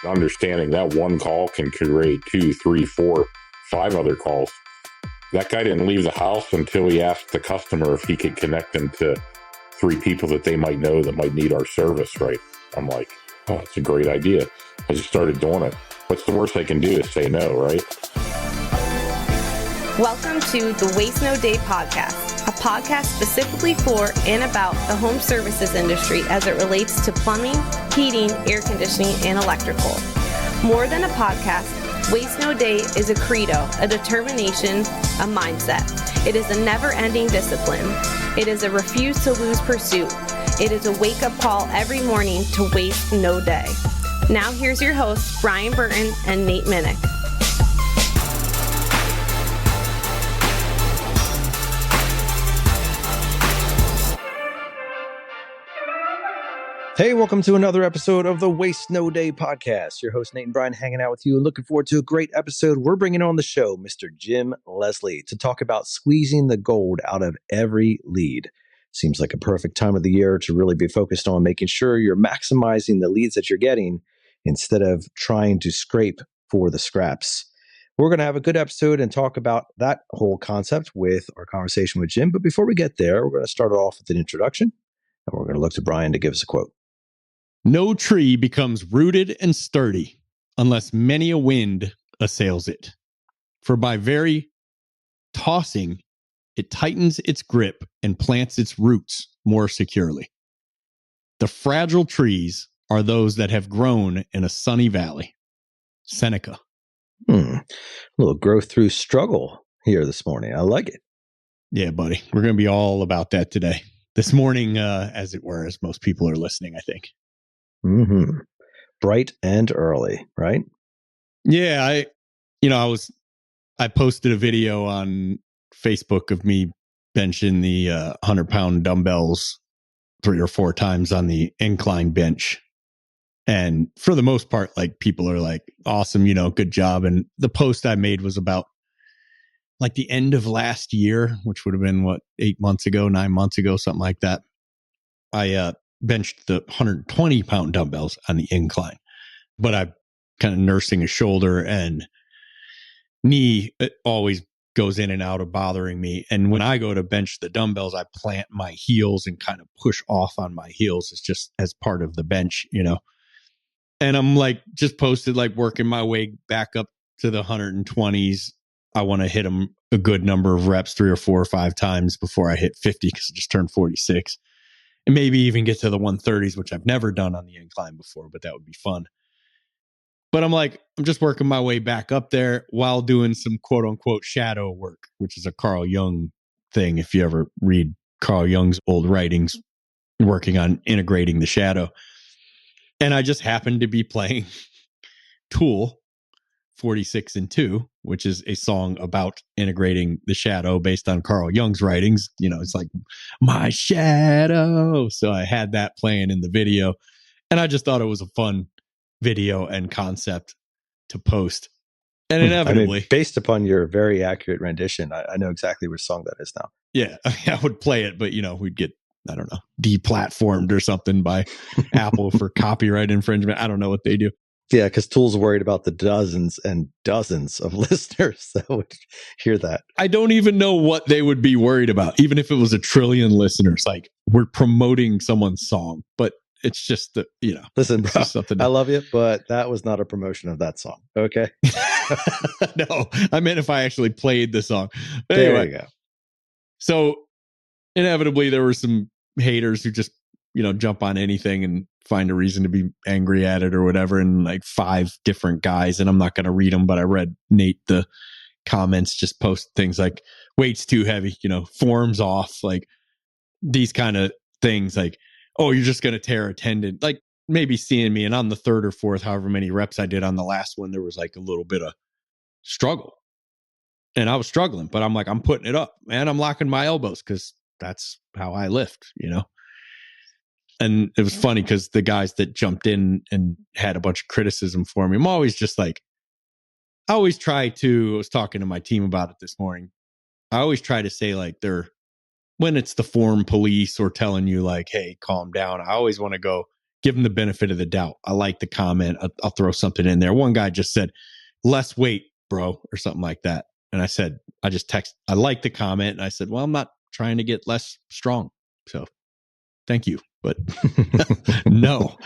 understanding that one call can create 2, 3, 4, 5 other calls. That guy didn't leave the house until he asked the customer if he could connect them to 3 people that they might know that might need our service, right? I'm like, oh, that's a great idea. I just started doing it. What's the worst I can do is say no, right? Welcome to the Waste No Day podcast, a podcast specifically for and about the home services industry as it relates to plumbing, heating, air conditioning, and electrical. More than a podcast, Waste No Day is a credo, a determination, a mindset. It is a never-ending discipline. It is a refuse to lose pursuit. It is a wake-up call every morning to waste no day. Now here's your hosts, Brian Burton and Nate Minnick. Hey, welcome to another episode of the Waste No Day podcast. Your host, Nate and Brian, hanging out with you and looking forward to a great episode. We're bringing on the show Mr. Jim Leslie to talk about squeezing the gold out of every lead. Seems like a perfect time of the year to really be focused on making sure you're maximizing the leads that you're getting instead of trying to scrape for the scraps. We're going to have a good episode and talk about that whole concept with our conversation with Jim. But before we get there, we're going to start off with an introduction, and we're going to look to Brian to give us a quote. No tree becomes rooted and sturdy unless many a wind assails it. For by very tossing, it tightens its grip and plants its roots more securely. The fragile trees are those that have grown in a sunny valley. Seneca. A little growth through struggle here this morning. I like it. Yeah, buddy. We're going to be all about that today. This morning, as it were, as most people are listening, I think. Mm-hmm. Bright and early, right? Yeah, I posted a video on Facebook of me benching the 100-pound dumbbells 3 or 4 times on the incline bench. And for the most part, like, people are like, awesome, good job. And the post I made was about like the end of last year, which would have been 9 months ago, something like that. I benched the 120-pound dumbbells on the incline, but I'm kind of nursing a shoulder and knee. It always goes in and out of bothering me. And when I go to bench the dumbbells, I plant my heels and kind of push off on my heels. It's just as part of the bench, And I'm like, just posted, like, working my way back up to the 120s. I want to hit them a good number of reps, 3 or 4 or 5 times before I hit 50, because I just turned 46. And maybe even get to the 130s, which I've never done on the incline before, but that would be fun. But I'm just working my way back up there while doing some quote unquote shadow work, which is a Carl Jung thing. If you ever read Carl Jung's old writings, working on integrating the shadow. And I just happened to be playing Tool 46 and 2, which is a song about integrating the shadow based on Carl Jung's writings. It's like, my shadow. So I had that playing in the video, and I just thought it was a fun video and concept to post. And inevitably, based upon your very accurate rendition, I know exactly which song that is now. Yeah, I would play it, but we'd get, I don't know, deplatformed or something by Apple for copyright infringement. I don't know what they do. Yeah, because Tool's worried about the dozens and dozens of listeners that would hear that. I don't even know what they would be worried about, even if it was 1 trillion listeners. Like, we're promoting someone's song, but it's just that, Listen, bro, something I love you, but that was not a promotion of that song. Okay. No, I meant if I actually played the song. But there anyway, you go. So inevitably, there were some haters who just, jump on anything and find a reason to be angry at it or whatever. And like 5 different guys, and I'm not going to read them, but I read Nate, the comments, just post things like, weight's too heavy, forms off, like these kind of things, like, oh, you're just going to tear a tendon, like maybe seeing me. And on the 3rd or 4th, however many reps I did on the last one, there was like a little bit of struggle, and I was struggling, but I'm like, I'm putting it up, man. I'm locking my elbows because that's how I lift, And it was funny because the guys that jumped in and had a bunch of criticism for me, I'm always just like, I was talking to my team about it this morning. I always try to say, like, when it's the form police or telling you like, hey, calm down, I always want to go, give them the benefit of the doubt. I like the comment. I'll throw something in there. One guy just said, less weight, bro, or something like that. And I said, I like the comment. And I said, well, I'm not trying to get less strong. So thank you, but no.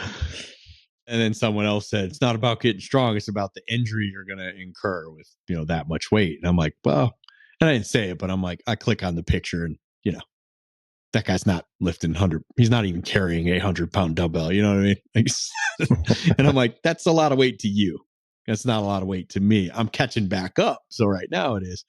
And then someone else said, it's not about getting strong. It's about the injury you're going to incur with, that much weight. And I'm like, well, and I didn't say it, but I'm like, I click on the picture and, that guy's not lifting 100. He's not even carrying a 100-pound dumbbell. You know what I mean? And I'm like, that's a lot of weight to you. That's not a lot of weight to me. I'm catching back up. So right now it is.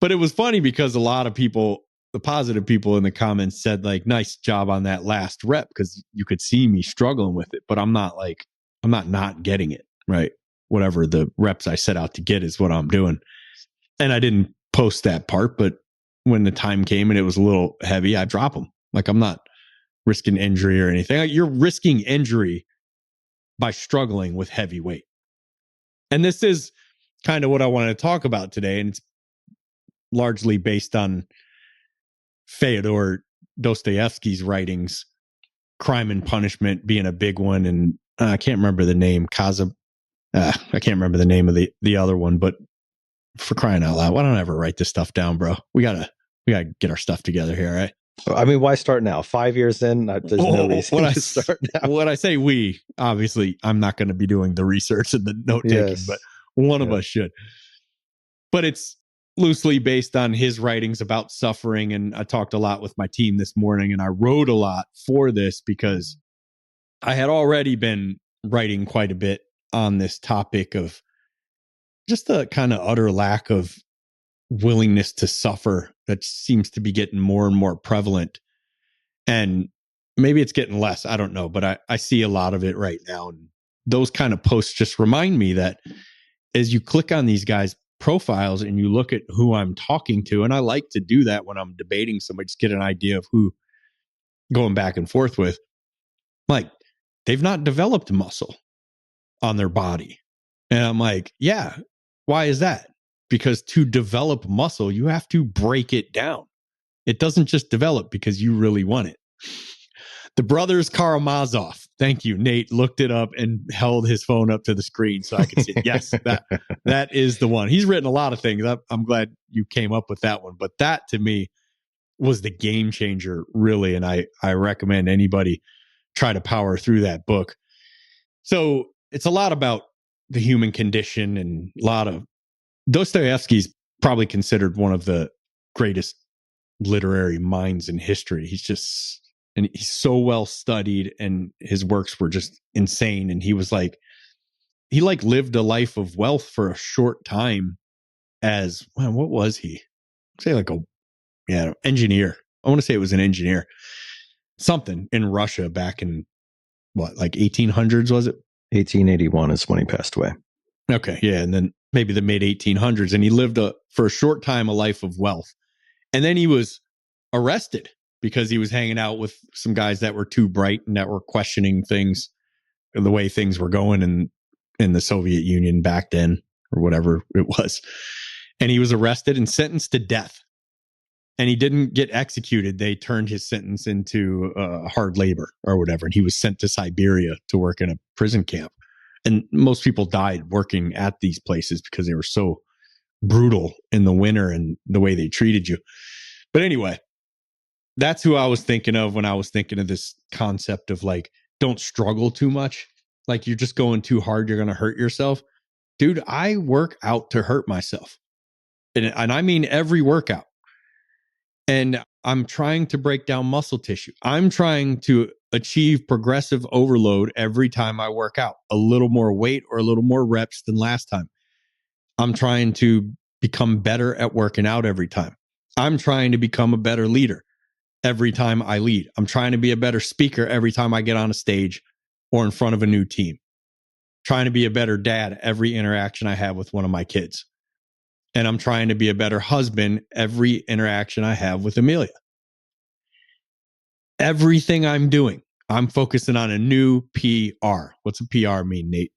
But it was funny because a lot of people, the positive people in the comments said like, nice job on that last rep, because you could see me struggling with it, but I'm not getting it, right? Whatever the reps I set out to get is what I'm doing. And I didn't post that part, but when the time came and it was a little heavy, I drop them. Like, I'm not risking injury or anything. Like, you're risking injury by struggling with heavy weight. And this is kind of what I wanted to talk about today. And it's largely based on Fyodor Dostoevsky's writings, Crime and Punishment being a big one. And I can't remember the name, I can't remember the name of the other one, but for crying out loud, why don't I ever write this stuff down, bro? We gotta get our stuff together here, right? I mean, why start now? 5 years in, there's no reason to start now. When I say we, obviously, I'm not going to be doing the research and the note taking, but one of us should. But it's loosely based on his writings about suffering. And I talked a lot with my team this morning, and I wrote a lot for this because I had already been writing quite a bit on this topic of just the kind of utter lack of willingness to suffer that seems to be getting more and more prevalent. And maybe it's getting less, I don't know, but I see a lot of it right now. And those kind of posts just remind me that as you click on these guys' profiles and you look at who I'm talking to, and I like to do that when I'm debating somebody, just get an idea of who going back and forth with, like, they've not developed muscle on their body. And I'm like, yeah, why is that? Because to develop muscle, you have to break it down. It doesn't just develop because you really want it. The brothers Karamazov, thank you, Nate, looked it up and held his phone up to the screen so I could see it. Yes, that is the one. He's written a lot of things. I'm glad you came up with that one. But that, to me, was the game changer, really. And I recommend anybody try to power through that book. So it's a lot about the human condition, and a lot of Dostoevsky's probably considered one of the greatest literary minds in history. He's so well studied, and his works were just insane. And he lived a life of wealth for a short time as, well, what was he? I'd say engineer. I want to say it was an engineer, something in Russia back in 1800s, was it? 1881 is when he passed away. Okay. Yeah. And then maybe the mid 1800s. And he lived for a short time, a life of wealth. And then he was arrested because he was hanging out with some guys that were too bright and that were questioning things, the way things were going in the Soviet Union back then, or whatever it was. And he was arrested and sentenced to death. And he didn't get executed. They turned his sentence into hard labor or whatever. And he was sent to Siberia to work in a prison camp. And most people died working at these places because they were so brutal in the winter and the way they treated you. But anyway, that's who I was thinking of when I was thinking of this concept of like, don't struggle too much. Like, you're just going too hard, you're going to hurt yourself. Dude, I work out to hurt myself. And I mean every workout. And I'm trying to break down muscle tissue. I'm trying to achieve progressive overload every time I work out, a little more weight or a little more reps than last time. I'm trying to become better at working out every time. I'm trying to become a better leader every time I lead. I'm trying to be a better speaker every time I get on a stage or in front of a new team. Trying to be a better dad every interaction I have with one of my kids. And I'm trying to be a better husband every interaction I have with Amelia. Everything I'm doing, I'm focusing on a new PR. What's a PR mean, Nate?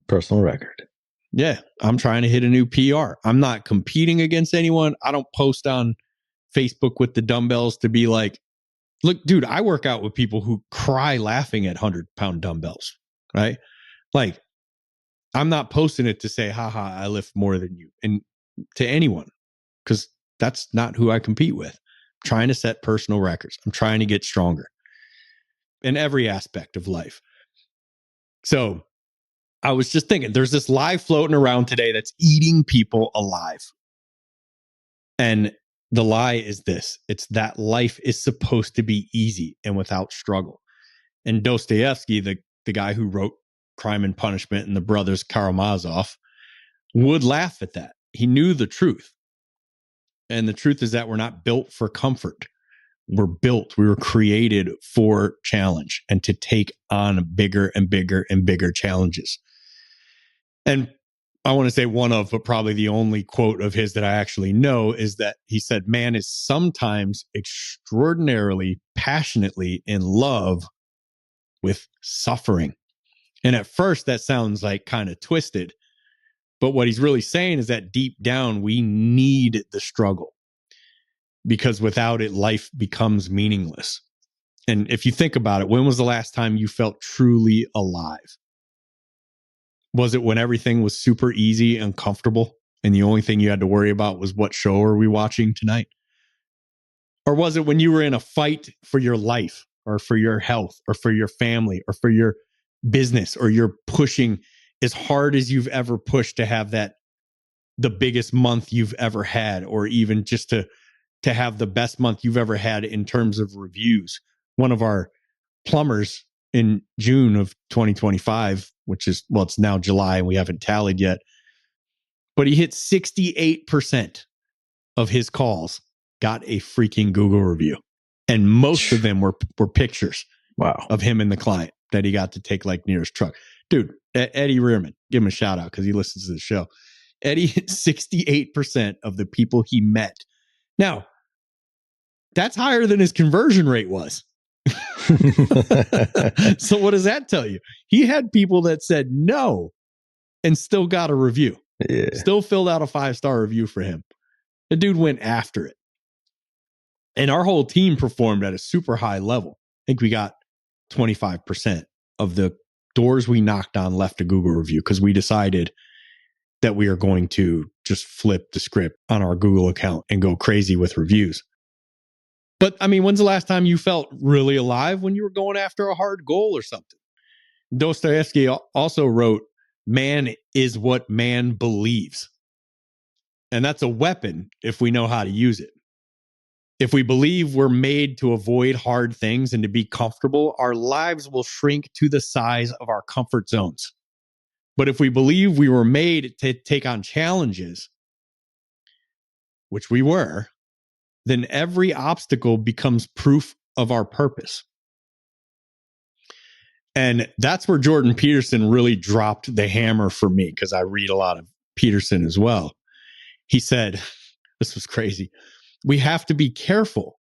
Personal record. Yeah, I'm trying to hit a new PR. I'm not competing against anyone. I don't post on Facebook with the dumbbells to be like, Look, dude, I work out with people who cry laughing at 100-pound dumbbells, right? Like, I'm not posting it to say, haha, I lift more than you, and to anyone, because that's not who I compete with. I'm trying to set personal records. I'm trying to get stronger in every aspect of life. So I was just thinking, there's this lie floating around today that's eating people alive. And the lie is this: it's that life is supposed to be easy and without struggle. And Dostoevsky, the guy who wrote Crime and Punishment and the brothers Karamazov, would laugh at that. He knew the truth. And the truth is that we're not built for comfort. We were created for challenge and to take on bigger and bigger and bigger challenges. And I want to say one of, but probably the only quote of his that I actually know is that he said, man is sometimes extraordinarily passionately in love with suffering. And at first that sounds like kind of twisted, but what he's really saying is that deep down, we need the struggle, because without it, life becomes meaningless. And if you think about it, when was the last time you felt truly alive? Was it when everything was super easy and comfortable and the only thing you had to worry about was what show are we watching tonight? Or was it when you were in a fight for your life or for your health or for your family or for your business, or you're pushing as hard as you've ever pushed to have the biggest month you've ever had, or even just to have the best month you've ever had in terms of reviews? One of our plumbers in June of 2025, which is, well, it's now July and we haven't tallied yet, but he hit 68% of his calls got a freaking Google review. And most of them were pictures of him and the client that he got to take like near his truck. Dude, Eddie Rearman, give him a shout out because he listens to the show. Eddie hit 68% of the people he met. Now, that's higher than his conversion rate was. So what does that tell you? He had people that said no and still got a review. Yeah. Still filled out a 5-star review for him. The dude went after it. And our whole team performed at a super high level. I think we got 25% of the doors we knocked on left a Google review, because we decided that we are going to just flip the script on our Google account and go crazy with reviews. But I mean, when's the last time you felt really alive? When you were going after a hard goal or something? Dostoevsky also wrote, man is what man believes. And that's a weapon if we know how to use it. If we believe we're made to avoid hard things and to be comfortable, our lives will shrink to the size of our comfort zones. But if we believe we were made to take on challenges, which we were, then every obstacle becomes proof of our purpose. And that's where Jordan Peterson really dropped the hammer for me, because I read a lot of Peterson as well. He said, this was crazy, we have to be careful,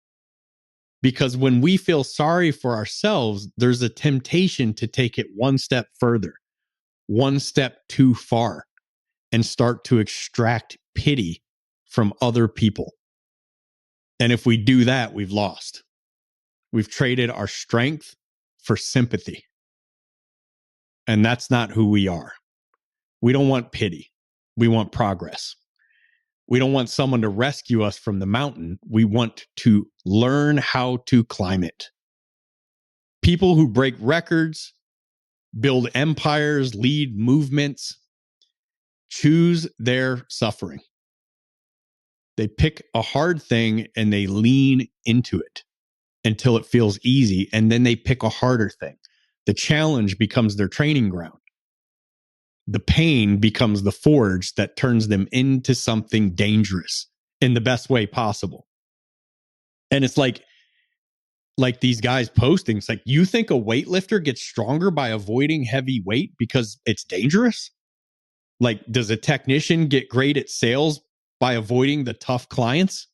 because when we feel sorry for ourselves, there's a temptation to take it one step further, one step too far, and start to extract pity from other people. And if we do that, we've lost. We've traded our strength for sympathy. And that's not who we are. We don't want pity. We want progress. We don't want someone to rescue us from the mountain. We want to learn how to climb it. People who break records, build empires, lead movements, choose their suffering. They pick a hard thing and they lean into it until it feels easy. And then they pick a harder thing. The challenge becomes their training ground. The pain becomes the forge that turns them into something dangerous in the best way possible. And it's like these guys posting, it's like, you think a weightlifter gets stronger by avoiding heavy weight because it's dangerous? Like, does a technician get great at sales by avoiding the tough clients?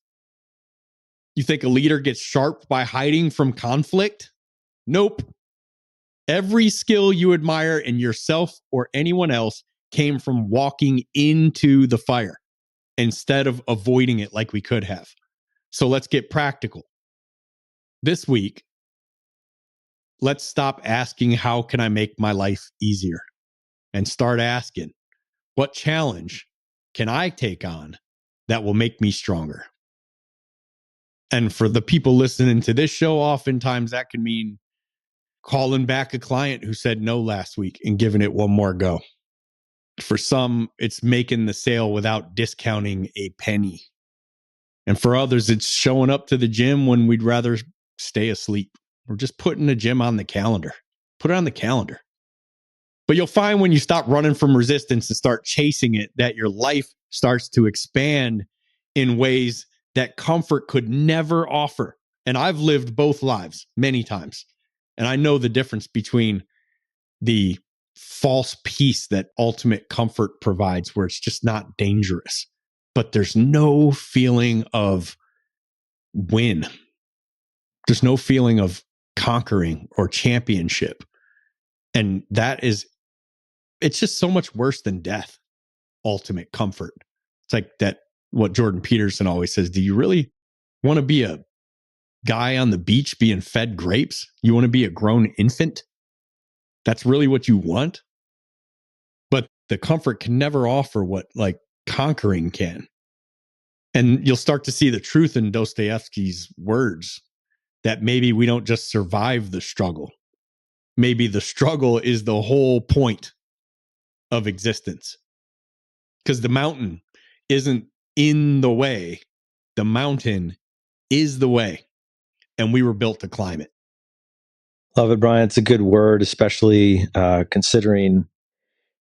You think a leader gets sharp by hiding from conflict? Nope. Every skill you admire in yourself or anyone else came from walking into the fire instead of avoiding it like we could have. So let's get practical. this week, let's stop asking, how can I make my life easier? And start asking, what challenge can I take on that will make me stronger? And for the people listening to this show, oftentimes that can mean calling back a client who said no last week and giving it one more go. For some, it's making the sale without discounting a penny. And for others, it's showing up to the gym when we'd rather stay asleep. Or just putting the gym on the calendar. Put it on the calendar. But you'll find when you stop running from resistance and start chasing it, that your life starts to expand in ways that comfort could never offer. And I've lived both lives many times. And I know the difference between the false peace that ultimate comfort provides, where it's just not dangerous, but there's no feeling of win. There's no feeling of conquering or championship. And it's just so much worse than death, ultimate comfort. It's like that, what Jordan Peterson always says, do you really want to be a guy on the beach being fed grapes? You want to be a grown infant? That's really what you want? But the comfort can never offer what like conquering can. And you'll start to see the truth in Dostoevsky's words, that maybe we don't just survive the struggle. Maybe the struggle is the whole point of existence. Because the mountain isn't in the way. The mountain is the way. And we were built to climb it. Love it, Brian. It's a good word, especially considering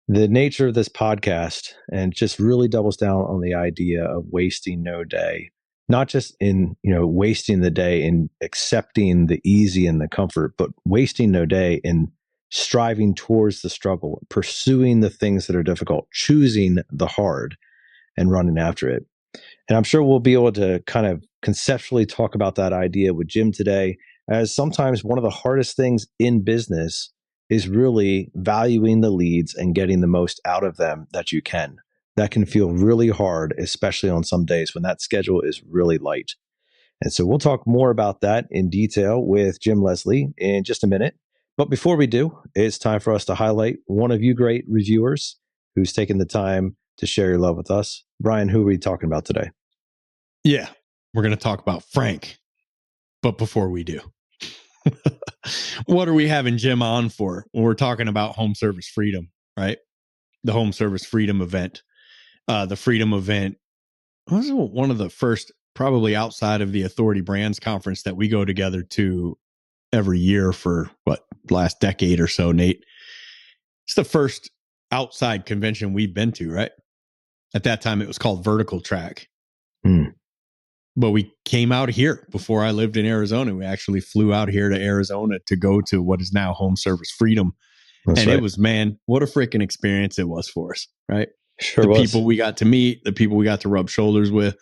the nature of this podcast, and just really doubles down on the idea of wasting no day. Not just in, wasting the day in accepting the easy and the comfort, but wasting no day in striving towards the struggle, pursuing the things that are difficult, choosing the hard and running after it. And I'm sure we'll be able to kind of conceptually talk about that idea with Jim today, as sometimes one of the hardest things in business is really valuing the leads and getting the most out of them that you can. That can feel really hard, especially on some days when that schedule is really light. And so we'll talk more about that in detail with Jim Leslie in just a minute. But before we do, it's time for us to highlight one of you great reviewers who's taken the time to share your love with us. Brian, who are we talking about today? Yeah, we're going to talk about Frank. But before we do, what are we having Jim on for when we're talking about Home Service Freedom, right? The Home Service Freedom event. The Freedom event was one of the first, probably outside of the Authority Brands Conference, that we go together to every year for last decade or so, Nate. It's the first outside convention we've been to, right? At that time, it was called Vertical Track. But we came out here before I lived in Arizona. We actually flew out here to Arizona to go to what is now Home Service Freedom. That's and right. It was, man, what a freaking experience it was for us, right? Sure the was. People we got to meet, the people we got to rub shoulders with,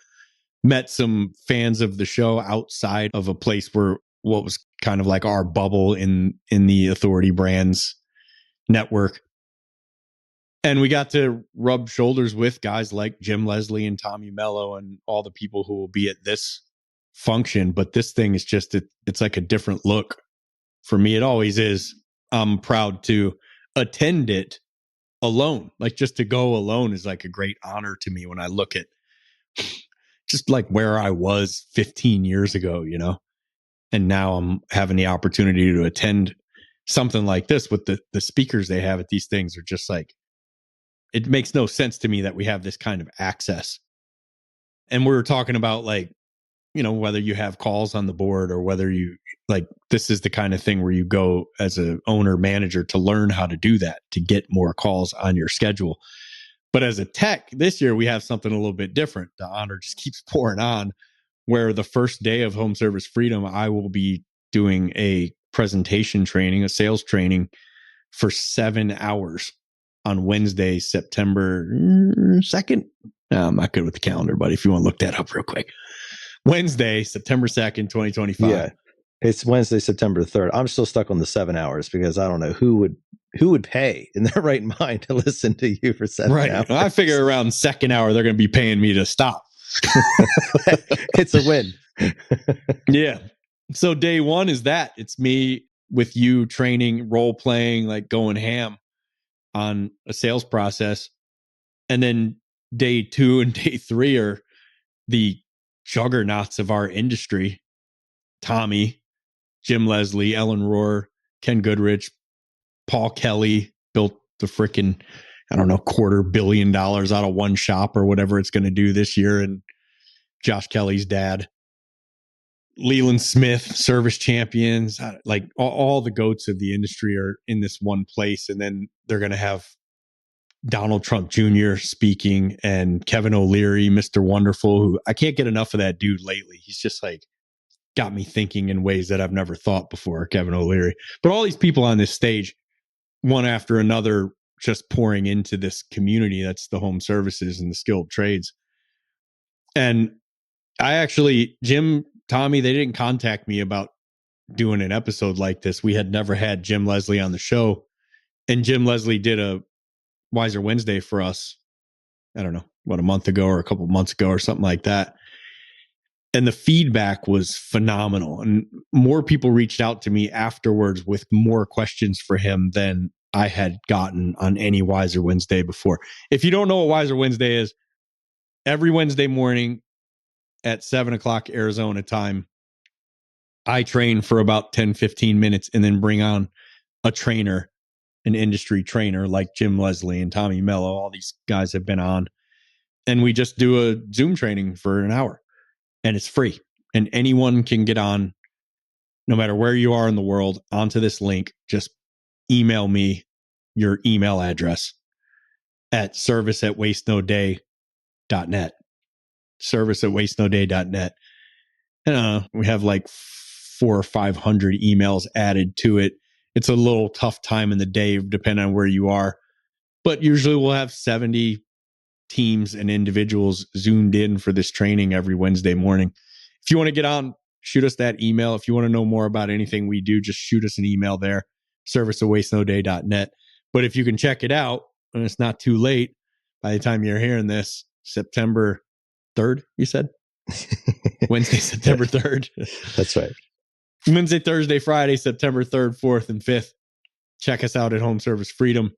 met some fans of the show outside of a place where what was kind of like our bubble in the Authority Brands network. And we got to rub shoulders with guys like Jim Leslie and Tommy Mello and all the people who will be at this function. But this thing is just, it's like a different look. For me, it always is. I'm proud to attend it alone. Like, just to go alone is like a great honor to me when I look at just like where I was 15 years ago, and now I'm having the opportunity to attend something like this with the speakers they have at these things are just like, it makes no sense to me that we have this kind of access. And we were talking about whether you have calls on the board or whether you this is the kind of thing where you go as an owner manager to learn how to do that, to get more calls on your schedule. But as a tech, this year we have something a little bit different. The honor just keeps pouring on, where the first day of Home Service Freedom, I will be doing a presentation training, a sales training for 7 hours on Wednesday, September 2nd. No, I'm not good with the calendar, but if you want to look that up real quick. Wednesday, September 2nd, 2025. Yeah, it's Wednesday, September 3rd. I'm still stuck on the 7 hours because I don't know who would pay in their right mind to listen to you for 7 hours. I figure around second hour, they're going to be paying me to stop. It's a win. Yeah. So day one is that. It's me with you training, role playing, like going ham on a sales process. And then day 2 and day 3 are the juggernauts of our industry. Tommy, Jim Leslie, Ellen Rohr, Ken Goodrich, Paul Kelly built the freaking, I don't know, $250 million out of one shop or whatever it's going to do this year. And Josh Kelly's dad. Leland Smith, service champions, like all the goats of the industry are in this one place. And then they're going to have Donald Trump Jr. speaking and Kevin O'Leary, Mr. Wonderful, who I can't get enough of that dude lately. He's just like got me thinking in ways that I've never thought before, Kevin O'Leary. But all these people on this stage, one after another, just pouring into this community that's the home services and the skilled trades. And I actually, Jim, Tommy, they didn't contact me about doing an episode like this. We had never had Jim Leslie on the show. And Jim Leslie did a Wiser Wednesday for us, I don't know, what, a month ago or a couple months ago or something like that. And the feedback was phenomenal. And more people reached out to me afterwards with more questions for him than I had gotten on any Wiser Wednesday before. If you don't know what Wiser Wednesday is, every Wednesday morning at 7:00 Arizona time, I train for about 10, 15 minutes and then bring on a trainer, an industry trainer like Jim Leslie and Tommy Mello. All these guys have been on. And we just do a Zoom training for an hour. And it's free. And anyone can get on, no matter where you are in the world, onto this link. Just email me your email address at service@wastenoday.net. Service@wastenoday.net. And we have like 400 or 500 emails added to it. It's a little tough time in the day, depending on where you are. But usually we'll have 70 teams and individuals zoomed in for this training every Wednesday morning. If you want to get on, shoot us that email. If you want to know more about anything we do, just shoot us an email there, service@wastenoday.net. But if you can check it out, and it's not too late, by the time you're hearing this, September 3rd, you said? Wednesday, September 3rd. That's right. Wednesday, Thursday, Friday, September 3rd, 4th, and 5th. Check us out at Home Service Freedom.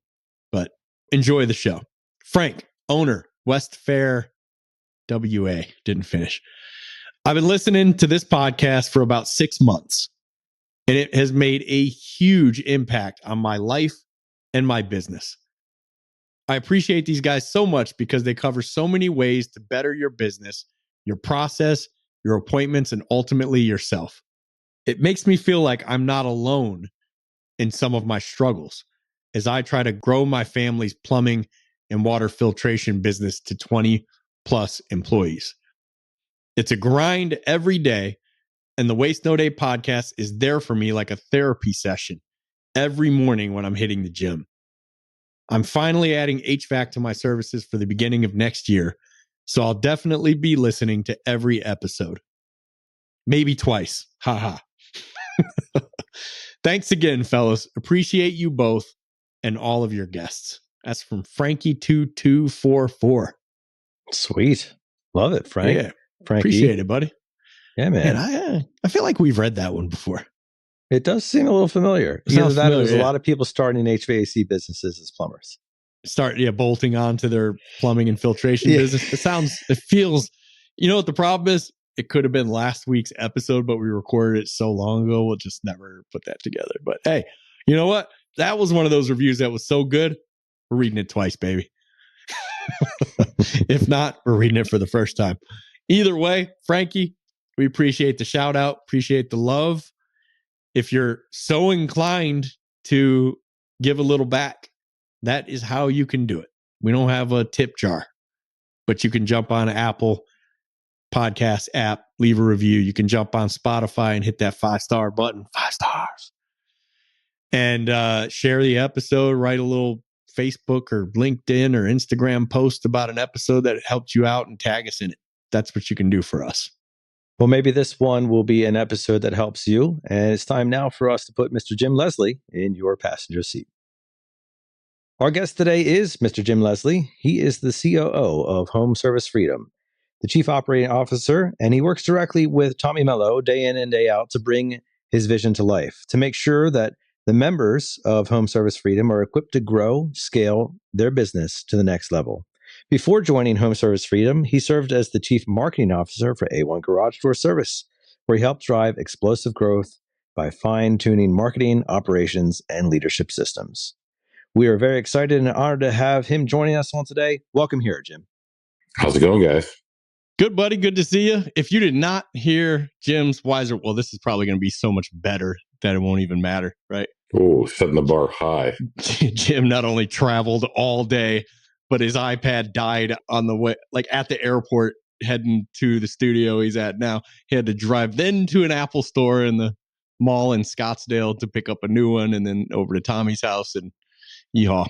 But enjoy the show. Frank, owner, West Fair, WA. Didn't finish. I've been listening to this podcast for about 6 months, and it has made a huge impact on my life and my business. I appreciate these guys so much because they cover so many ways to better your business, your process, your appointments, and ultimately yourself. It makes me feel like I'm not alone in some of my struggles as I try to grow my family's plumbing and water filtration business to 20 plus employees. It's a grind every day, and the Waste No Day podcast is there for me like a therapy session every morning when I'm hitting the gym. I'm finally adding HVAC to my services for the beginning of next year, so I'll definitely be listening to every episode. Maybe twice. Haha. Thanks again, fellas. Appreciate you both and all of your guests. That's from Frankie2244. Sweet. Love it, Frank. Yeah. Frankie. Appreciate it, buddy. Yeah, man. Man, I feel like we've read that one before. It does seem a little familiar. It sounds Either that or there's familiar, a lot of people starting HVAC businesses as plumbers. Start bolting onto their plumbing and filtration business. It feels, you know what the problem is? It could have been last week's episode, but we recorded it so long ago, we'll just never put that together. But hey, you know what? That was one of those reviews that was so good. We're reading it twice, baby. If not, we're reading it for the first time. Either way, Frankie, we appreciate the shout out, appreciate the love. If you're so inclined to give a little back, that is how you can do it. We don't have a tip jar, but you can jump on Apple Podcast app, leave a review. You can jump on Spotify and hit that 5-star button, 5 stars, and share the episode. Write a little Facebook or LinkedIn or Instagram post about an episode that helped you out and tag us in it. That's what you can do for us. Well, maybe this one will be an episode that helps you. And it's time now for us to put Mr. Jim Leslie in your passenger seat. Our guest today is Mr. Jim Leslie. He is the COO of Home Service Freedom. the Chief Operating Officer, and he works directly with Tommy Mello day in and day out to bring his vision to life, to make sure that the members of Home Service Freedom are equipped to grow, scale their business to the next level. Before joining Home Service Freedom, he served as the Chief Marketing Officer for A1 Garage Door Service, where he helped drive explosive growth by fine-tuning marketing, operations, and leadership systems. We are very excited and honored to have him joining us on today. Welcome here, Jim. How's it going, guys? Good, buddy. Good to see you. If you did not hear Jim's wiser, well, this is probably going to be so much better that it won't even matter, right? Oh, setting the bar high. Jim not only traveled all day, but his iPad died on the way, like at the airport, heading to the studio he's at now. He had to drive then to an Apple store in the mall in Scottsdale to pick up a new one, and then over to Tommy's house. And yeehaw.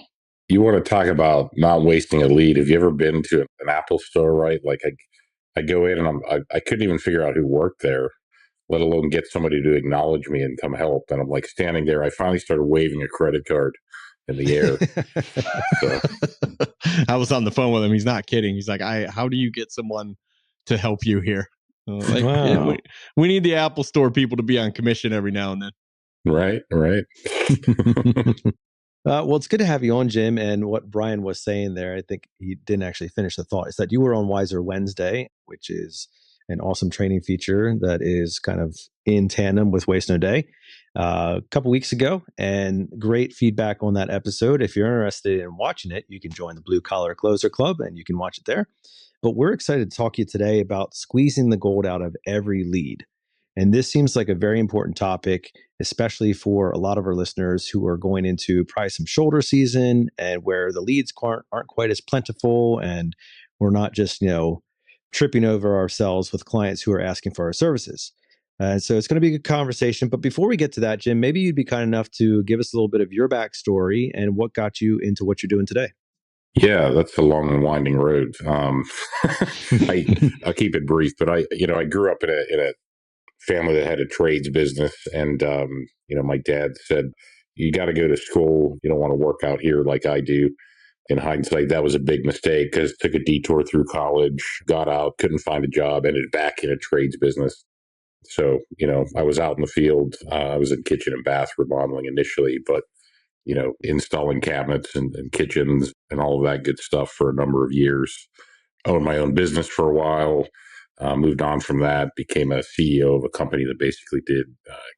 You want to talk about not wasting a lead? Have you ever been to an Apple store, right? Like I go in and I couldn't even figure out who worked there, let alone get somebody to acknowledge me and come help. And I'm like standing there. I finally started waving a credit card in the air. So. I was on the phone with him. He's not kidding. He's like, how do you get someone to help you here? Like, wow. Yeah, we need the Apple store people to be on commission every now and then. Right. Well, it's good to have you on, Jim. And what Brian was saying there, I think he didn't actually finish the thought, is that you were on Wiser Wednesday, which is an awesome training feature that is kind of in tandem with Waste No Day a couple weeks ago, and great feedback on that episode. If you're interested in watching it, you can join the Blue Collar Closer Club and you can watch it there. But we're excited to talk to you today about squeezing the gold out of every lead. And this seems like a very important topic, especially for a lot of our listeners who are going into probably some shoulder season and where the leads aren't quite as plentiful, and we're not just, tripping over ourselves with clients who are asking for our services. So it's going to be a good conversation. But before we get to that, Jim, maybe you'd be kind enough to give us a little bit of your backstory and what got you into what you're doing today. Yeah, that's a long and winding road. I'll keep it brief, but I grew up in a family that had a trades business, and my dad said, you got to go to school. You don't want to work out here like I do. In hindsight, that was a big mistake because took a detour through college, got out, couldn't find a job, ended back in a trades business. So, I was out in the field. I was in kitchen and bath remodeling initially, but, installing cabinets and kitchens and all of that good stuff for a number of years. Owned my own business for a while. Moved on from that, became a CEO of a company that basically did,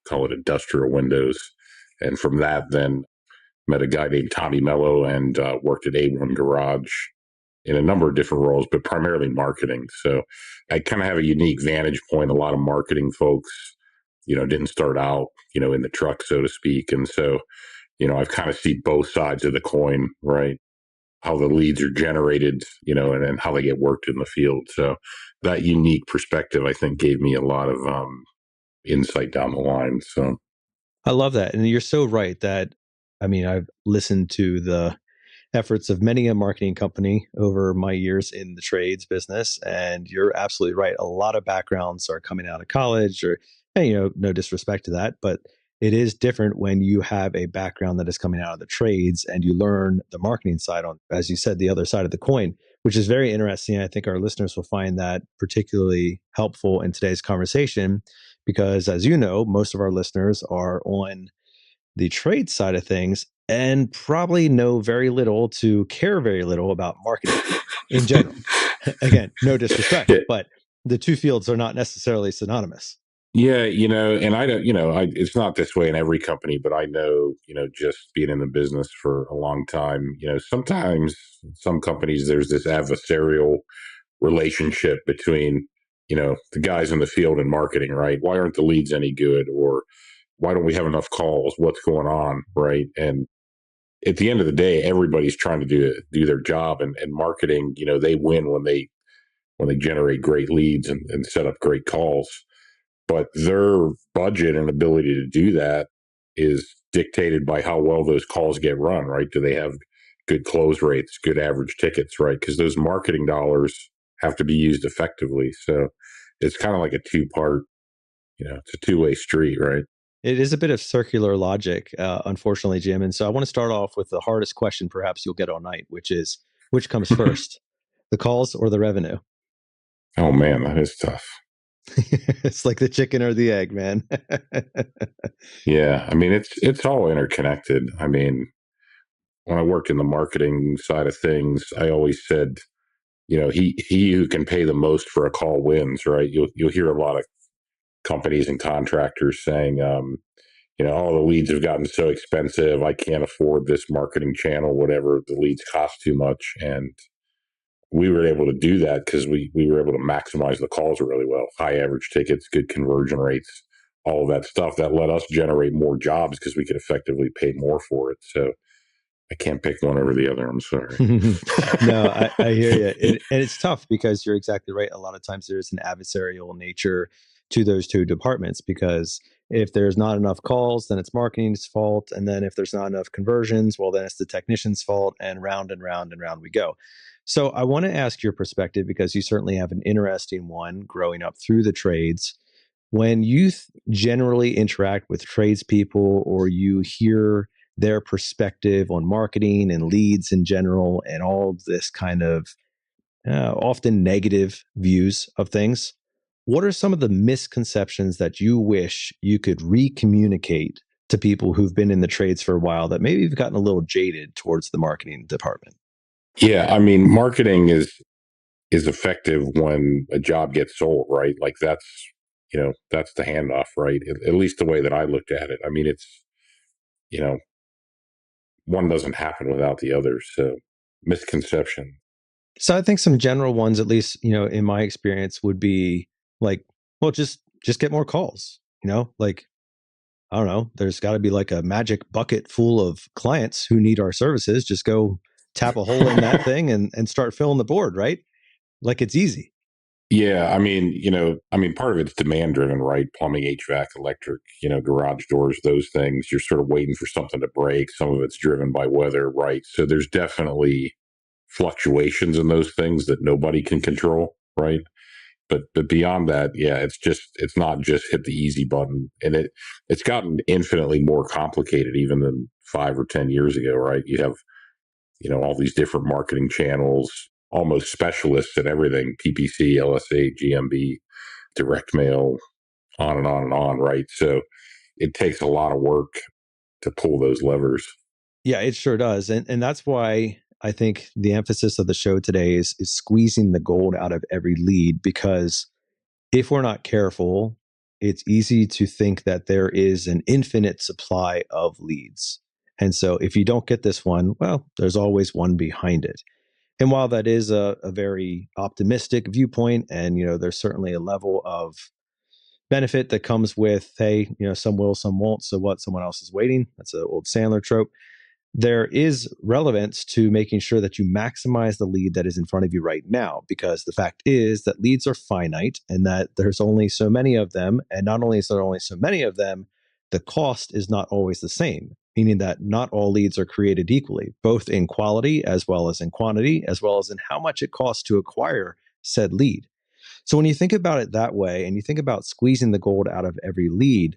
call it industrial windows. And from that, then met a guy named Tommy Mello and worked at A1 Garage in a number of different roles, but primarily marketing. So I kind of have a unique vantage point. A lot of marketing folks, didn't start out, in the truck, so to speak. And so, I've kind of seen both sides of the coin, right? How the leads are generated, and how they get worked in the field. So that unique perspective, I think, gave me a lot of insight down the line. So I love that. And you're so right that, I've listened to the efforts of many a marketing company over my years in the trades business. And you're absolutely right. A lot of backgrounds are coming out of college no disrespect to that, but it is different when you have a background that is coming out of the trades and you learn the marketing side on, as you said, the other side of the coin, which is very interesting. I think our listeners will find that particularly helpful in today's conversation, because as you know, most of our listeners are on the trade side of things and probably know very little to care very little about marketing in general. Again, no disrespect, but the two fields are not necessarily synonymous. Yeah, and I don't, it's not this way in every company, but I know, just being in the business for a long time, sometimes some companies, there's this adversarial relationship between, the guys in the field and marketing, right? Why aren't the leads any good? Or why don't we have enough calls? What's going on, right? And at the end of the day, everybody's trying to do their job, and marketing, they win when they generate great leads and set up great calls. But their budget and ability to do that is dictated by how well those calls get run, right? Do they have good close rates, good average tickets, right? Because those marketing dollars have to be used effectively. So it's kind of like a two-part, it's a two-way street, right? It is a bit of circular logic, unfortunately, Jim. And so I want to start off with the hardest question perhaps you'll get all night, which is, which comes first, the calls or the revenue? Oh man, that is tough. It's like the chicken or the egg, man. Yeah, I mean it's all interconnected. I mean, when I worked in the marketing side of things, I always said, he who can pay the most for a call wins, right? You'll hear a lot of companies and contractors saying, all the leads have gotten so expensive, I can't afford this marketing channel, whatever, the leads cost too much. And we were able to do that because we were able to maximize the calls really well, high average tickets, good conversion rates, all of that stuff that let us generate more jobs because we could effectively pay more for it. So I can't pick one over the other. I'm sorry. No, I hear you. And it's tough because you're exactly right. A lot of times there's an adversarial nature to those two departments because if there's not enough calls, then it's marketing's fault. And then if there's not enough conversions, well, then it's the technician's fault, and round and round and round we go. So I want to ask your perspective because you certainly have an interesting one growing up through the trades. When you generally interact with tradespeople or you hear their perspective on marketing and leads in general and all of this kind of often negative views of things, what are some of the misconceptions that you wish you could re-communicate to people who've been in the trades for a while that maybe have gotten a little jaded towards the marketing department? Yeah, I mean, marketing is effective when a job gets sold, right? Like that's the handoff, right? At least the way that I looked at it. I mean, it's you know one doesn't happen without the other. So misconception. So I think some general ones, at least, in my experience, would be like, well, just get more calls, like, I don't know, there's got to be like a magic bucket full of clients who need our services. Just go tap a hole in that thing and start filling the board, right? Like it's easy. Yeah, I mean, part of it's demand driven, right? Plumbing, HVAC, electric, garage doors, those things. You're sort of waiting for something to break. Some of it's driven by weather, right? So there's definitely fluctuations in those things that nobody can control, right? But beyond that, yeah, it's not just hit the easy button, and it's gotten infinitely more complicated even than 5 or 10 years ago, right? You have all these different marketing channels, almost specialists in everything: PPC, LSA, GMB, direct mail, on and on and on, right? So it takes a lot of work to pull those levers. Yeah, it sure does. And that's why I think the emphasis of the show today is squeezing the gold out of every lead, because if we're not careful, it's easy to think that there is an infinite supply of leads. And so if you don't get this one, well, there's always one behind it. And while that is a very optimistic viewpoint, and there's certainly a level of benefit that comes with, hey, some will, some won't. So what? Someone else is waiting. That's an old Sandler trope. There is relevance to making sure that you maximize the lead that is in front of you right now, because the fact is that leads are finite and that there's only so many of them. And not only is there only so many of them, the cost is not always the same, meaning that not all leads are created equally, both in quality as well as in quantity, as well as in how much it costs to acquire said lead. So when you think about it that way and you think about squeezing the gold out of every lead,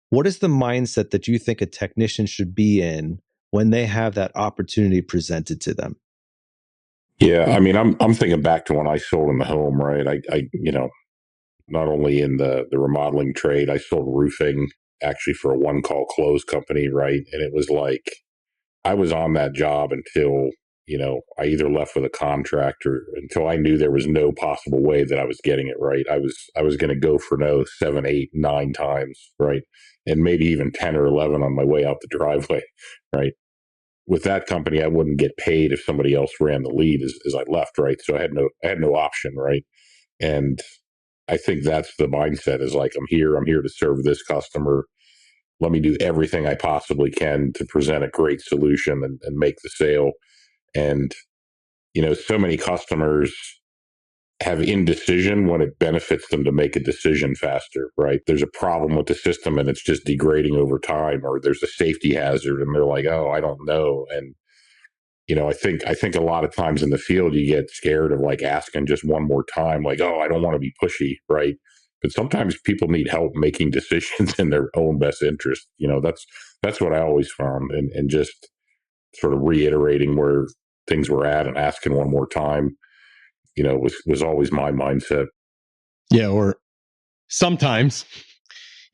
what is the mindset that you think a technician should be in when they have that opportunity presented to them? Yeah, I mean, I'm thinking back to when I sold in the home, right? I not only in the remodeling trade, I sold roofing actually for a one call close company, right? And it was like I was on that job until I either left with a contract or until I knew there was no possible way that I was getting it right. I was going to go for no 7, 8, 9 times, right, and maybe even 10 or 11 on my way out the driveway, right. With that company, I wouldn't get paid if somebody else ran the lead as I left, right. So I had no option, right. And I think that's the mindset: is like, I'm here to serve this customer. Let me do everything I possibly can to present a great solution and make the sale. And so many customers have indecision when it benefits them to make a decision faster, right? There's a problem with the system and it's just degrading over time, or there's a safety hazard and they're like, oh, I don't know. And I think a lot of times in the field you get scared of like asking just one more time, like, oh, I don't want to be pushy, right? But sometimes people need help making decisions in their own best interest. That's what I always found, and just sort of reiterating where things were at and asking one more time. was always my mindset. Yeah, or sometimes,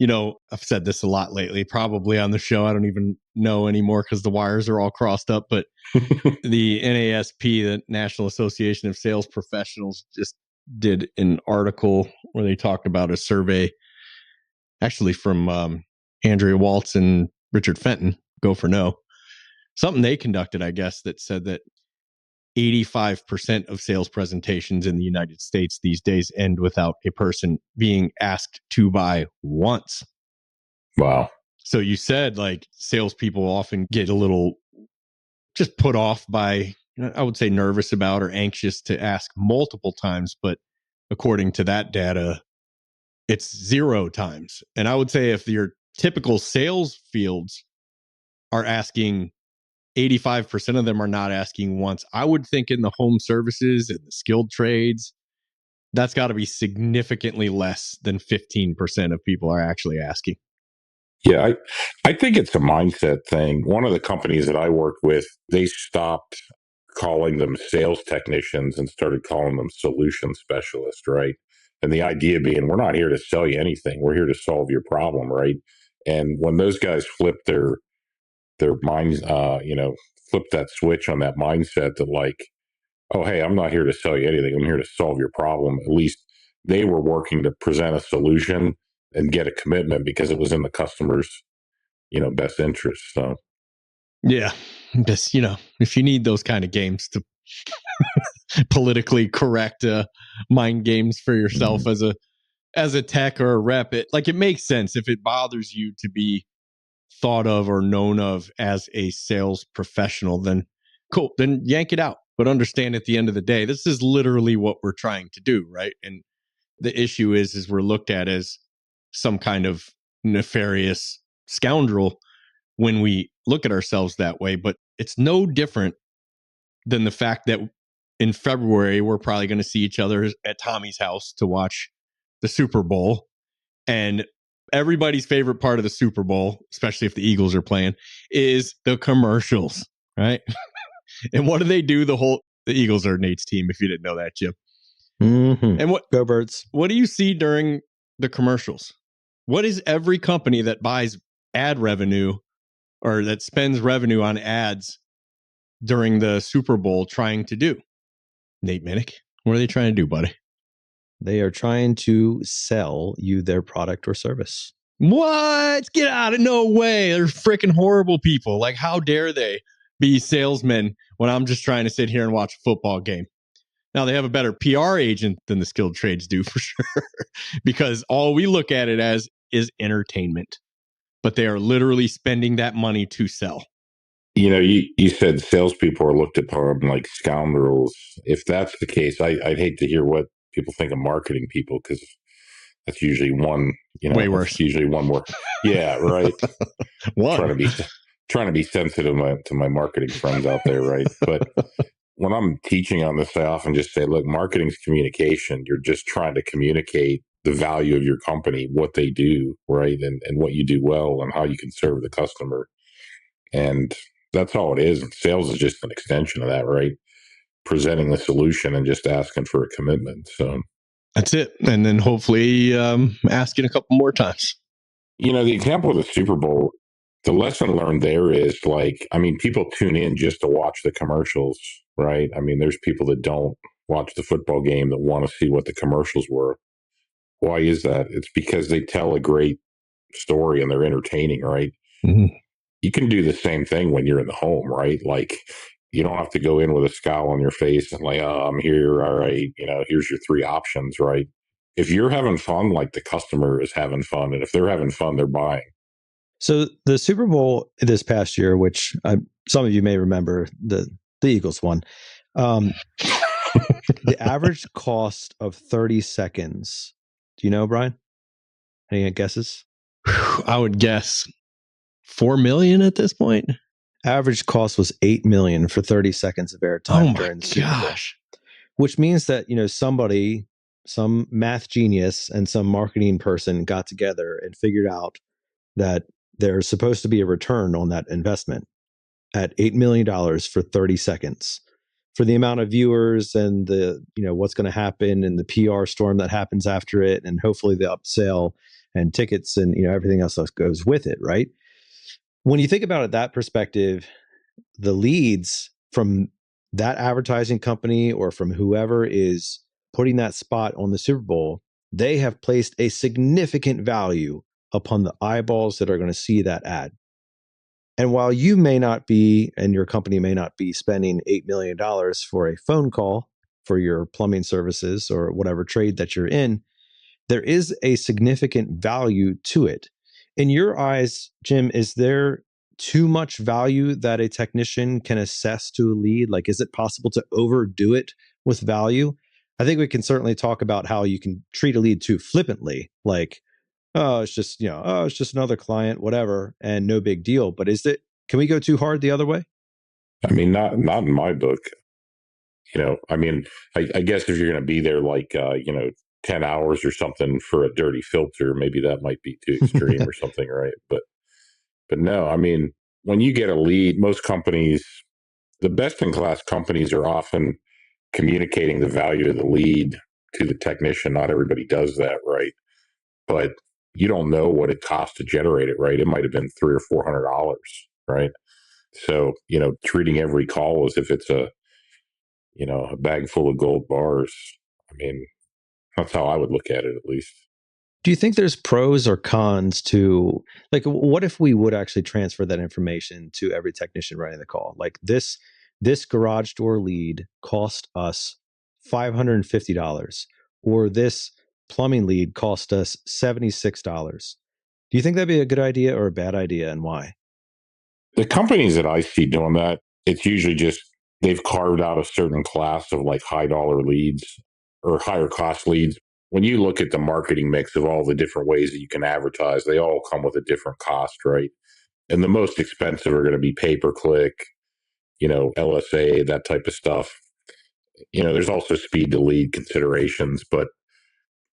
I've said this a lot lately, probably on the show. I don't even know anymore because the wires are all crossed up. But the NASP, the National Association of Sales Professionals, just did an article where they talked about a survey, actually from Andrea Waltz and Richard Fenton, Go for No. Something they conducted, I guess, that said that 85% of sales presentations in the United States these days end without a person being asked to buy once. Wow. So you said like salespeople often get a little just put off by, I would say, nervous about or anxious to ask multiple times. But according to that data, it's 0 times. And I would say if your typical sales fields are asking, 85% of them are not asking once. I would think in the home services and the skilled trades, that's got to be significantly less than 15% of people are actually asking. Yeah, I think it's a mindset thing. One of the companies that I worked with, they stopped calling them sales technicians and started calling them solution specialists, right? And the idea being, we're not here to sell you anything. We're here to solve your problem, right? And when those guys flipped their minds, flip that switch on that mindset that like, oh, hey, I'm not here to sell you anything. I'm here to solve your problem. At least they were working to present a solution and get a commitment because it was in the customer's, best interest. So, yeah, just, if you need those kind of games to politically correct mind games for yourself as a tech or a rep, it makes sense if it bothers you to be thought of or known of as a sales professional, then cool, then yank it out. But understand at the end of the day, this is literally what we're trying to do, right? And the issue is we're looked at as some kind of nefarious scoundrel when we look at ourselves that way. But it's no different than the fact that in February, we're probably going to see each other at Tommy's house to watch the Super Bowl. And everybody's favorite part of the Super Bowl, especially if the Eagles are playing, is the commercials, right? And what do they do? The Eagles are Nate's team, if you didn't know that, Jim. Mm-hmm. And Go Birds. What do you see during the commercials? What is every company that buys ad revenue or that spends revenue on ads during the Super Bowl trying to do? Nate Minnick, what are they trying to do, buddy? They are trying to sell you their product or service. What? Get out of no way. They're freaking horrible people. Like, how dare they be salesmen when I'm just trying to sit here and watch a football game? Now, they have a better PR agent than the skilled trades do for sure, because all we look at it as is entertainment, but they are literally spending that money to sell. You said salespeople are looked upon like scoundrels. If that's the case, I'd hate to hear what people think of marketing people, because that's usually one, way worse. Usually one more. Yeah, right. One. Trying to be sensitive to my marketing friends out there, right? But when I'm teaching on this, I often just say, look, marketing's communication. You're just trying to communicate the value of your company, what they do, right? And what you do well and how you can serve the customer. And that's all it is. And sales is just an extension of that, right? Presenting the solution and just asking for a commitment. So that's it. And then hopefully asking a couple more times. The example of the Super Bowl, the lesson learned there is people tune in just to watch the commercials, right? There's people that don't watch the football game that want to see what the commercials were. Why is that? It's because they tell a great story and they're entertaining, right? Mm-hmm. You can do the same thing when you're in the home, right? Like, you don't have to go in with a scowl on your face and like, oh, I'm here. All right. Here's your 3 options, right? If you're having fun, like the customer is having fun. And if they're having fun, they're buying. So the Super Bowl this past year, which some of you may remember, the Eagles won. The average cost of 30 seconds. Do you know, Brian? Any guesses? I would guess $4 million at this point. Average cost was $8 million for 30 seconds of airtime during the Super Bowl. Which means that, somebody, some math genius and some marketing person got together and figured out that there's supposed to be a return on that investment at $8 million for 30 seconds. for the amount of viewers and the, what's going to happen and the PR storm that happens after it, and hopefully the upsell and tickets and, everything else that goes with it, right? When you think about it, that perspective, the leads from that advertising company or from whoever is putting that spot on the Super Bowl, they have placed a significant value upon the eyeballs that are going to see that ad. And while you may not be, and your company may not be spending $8 million for a phone call for your plumbing services or whatever trade that you're in, there is a significant value to it. In your eyes, Jim, is there too much value that a technician can assess to a lead? Like, is it possible to overdo it with value? I think we can certainly talk about how you can treat a lead too flippantly, like, oh, it's just, it's just another client, whatever, and no big deal. But can we go too hard the other way? I mean, not in my book. I mean, I guess if you're going to be there like, 10 hours or something for a dirty filter, maybe that might be too extreme or something, right? But no, I mean, when you get a lead, most companies, the best in class companies are often communicating the value of the lead to the technician. Not everybody does that, right? But you don't know what it costs to generate it, right? It might have been $300 or $400, right? So, treating every call as if it's a bag full of gold bars. I mean, that's how I would look at it, at least. Do you think there's pros or cons to, like, what if we would actually transfer that information to every technician running the call? Like, this garage door lead cost us $550, or this plumbing lead cost us $76. Do you think that'd be a good idea or a bad idea, and why? The companies that I see doing that, it's usually just they've carved out a certain class of like high dollar leads or higher cost leads. When you look at the marketing mix of all the different ways that you can advertise, they all come with a different cost, right? And the most expensive are going to be pay-per-click, LSA, that type of stuff. There's also speed to lead considerations, but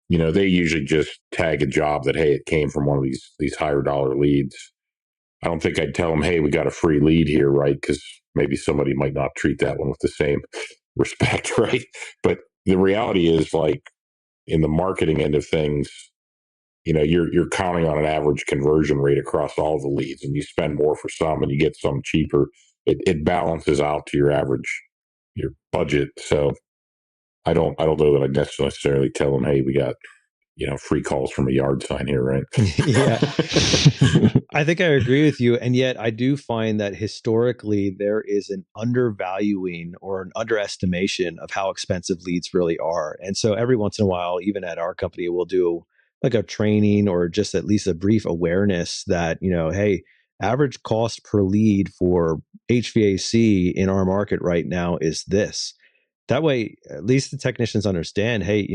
they usually just tag a job that, hey, it came from one of these higher dollar leads. I don't think I'd tell them, hey, we got a free lead here, right? Because maybe somebody might not treat that one with the same respect, right? But the reality is, like, in the marketing end of things, you're counting on an average conversion rate across all the leads, and you spend more for some and you get some cheaper. It balances out to your budget. So I don't know that I'd necessarily tell them, hey, we got free calls from a yard sign here, right? Yeah. I think I agree with you. And yet I do find that historically there is an undervaluing or an underestimation of how expensive leads really are. And so every once in a while, even at our company, we'll do like a training or just at least a brief awareness that, hey, average cost per lead for HVAC in our market right now is this. That way, at least the technicians understand, hey,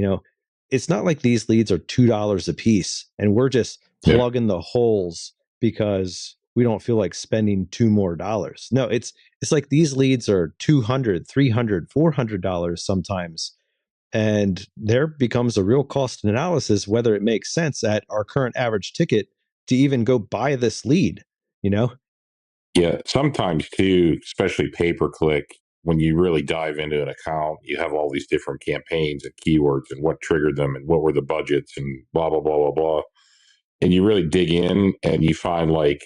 it's not like these leads are $2 a piece and we're just plugging the holes because we don't feel like spending $2 more. No, it's like these leads are $200, $300, $400 sometimes. And there becomes a real cost analysis whether it makes sense at our current average ticket to even go buy this lead, Yeah, sometimes too, especially pay-per-click, when you really dive into an account, you have all these different campaigns and keywords and what triggered them and what were the budgets and blah, blah, blah, blah, blah. And you really dig in and you find like,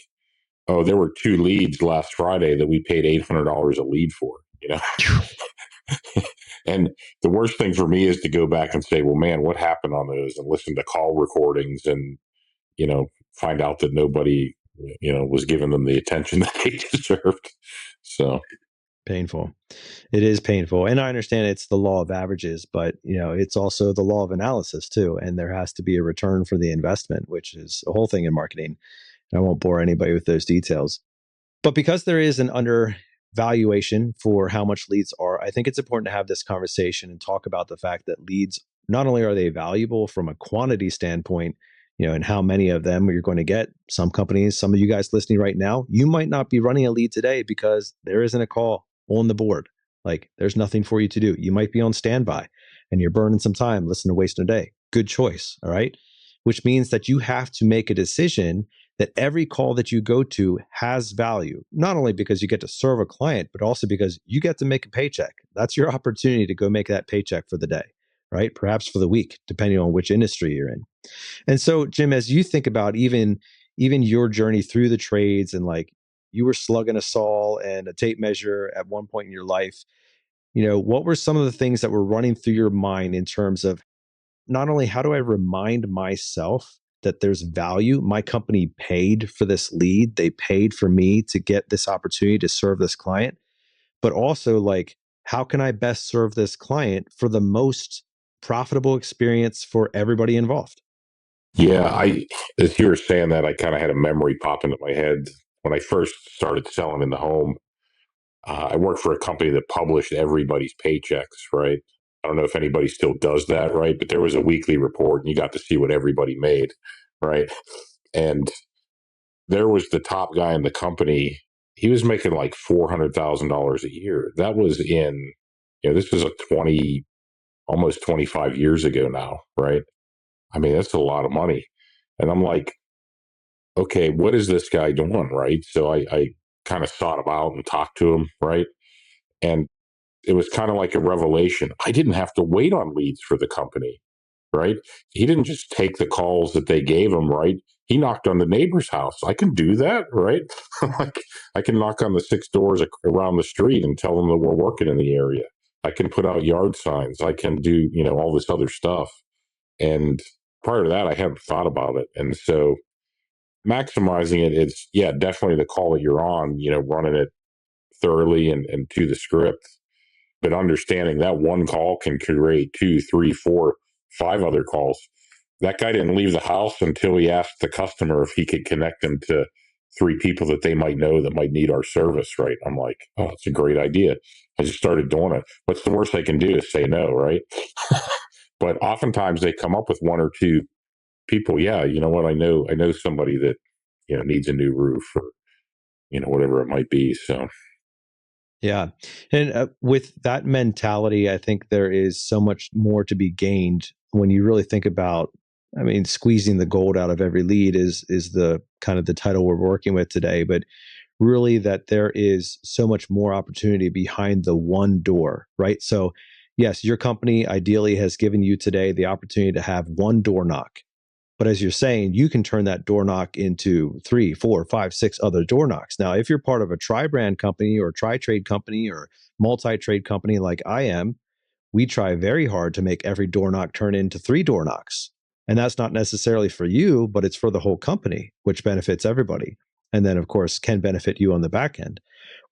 oh, there were 2 leads last Friday that we paid $800 a lead for, And the worst thing for me is to go back and say, well, man, what happened on those, and listen to call recordings and, find out that nobody, was giving them the attention that they deserved. So painful. It is painful. And I understand it's the law of averages, but it's also the law of analysis too. And there has to be a return for the investment, which is a whole thing in marketing. I won't bore anybody with those details. But because there is an undervaluation for how much leads are, I think it's important to have this conversation and talk about the fact that leads, not only are they valuable from a quantity standpoint, and how many of them you're going to get. Some companies, some of you guys listening right now, you might not be running a lead today because there isn't a call on the board. Like, there's nothing for you to do. You might be on standby and you're burning some time, listening to Waste No Day. Good choice. All right. Which means that you have to make a decision that every call that you go to has value, not only because you get to serve a client, but also because you get to make a paycheck. That's your opportunity to go make that paycheck for the day, right? Perhaps for the week, depending on which industry you're in. And so, Jim, as you think about even your journey through the trades, and like you were slugging a saw and a tape measure at one point in your life, what were some of the things that were running through your mind in terms of not only how do I remind myself that there's value? My company paid for this lead, they paid for me to get this opportunity to serve this client, but also like, how can I best serve this client for the most profitable experience for everybody involved? Yeah, as you were saying that, I kind of had a memory pop into my head. When I first started selling in the home, I worked for a company that published everybody's paychecks, right? I don't know if anybody still does that, right? But there was a weekly report and you got to see what everybody made, right? And there was the top guy in the company. He was making like $400,000 a year. That was this was almost 25 years ago now, right? I mean, that's a lot of money. And I'm like, okay, what is this guy doing, right? So I kind of sought him out and talked to him, right? And it was kind of like a revelation. I didn't have to wait on leads for the company, right? He didn't just take the calls that they gave him, right? He knocked on the neighbor's house. I can do that, right? Like I can knock on the 6 doors around the street and tell them that we're working in the area. I can put out yard signs. I can do, all this other stuff. And prior to that, I hadn't thought about it. And so maximizing it, it's, yeah, definitely the call that you're on, running it thoroughly and to the script, but understanding that one call can create 2, 3, 4, 5 other calls. That guy didn't leave the house until he asked the customer if he could connect them to 3 people that they might know that might need our service, right? I'm like, oh, it's a great idea. I just started doing it. What's the worst they can do is say no, right? But oftentimes they come up with 1 or 2 people. Yeah, you know what? I know somebody that needs a new roof or whatever it might be. So Yeah. And with that mentality, I think there is so much more to be gained when you really think about, I mean, squeezing the gold out of every lead is the kind of the title we're working with today, but really that there is so much more opportunity behind the one door, right? So yes, your company ideally has given you today the opportunity to have one door knock. But as you're saying, you can turn that door knock into 3, 4, 5, 6 other door knocks. Now, if you're part of a tri-brand company or tri-trade company or multi-trade company like I am, we try very hard to make every door knock turn into 3 door knocks. And that's not necessarily for you, but it's for the whole company, which benefits everybody. And then, of course, can benefit you on the back end.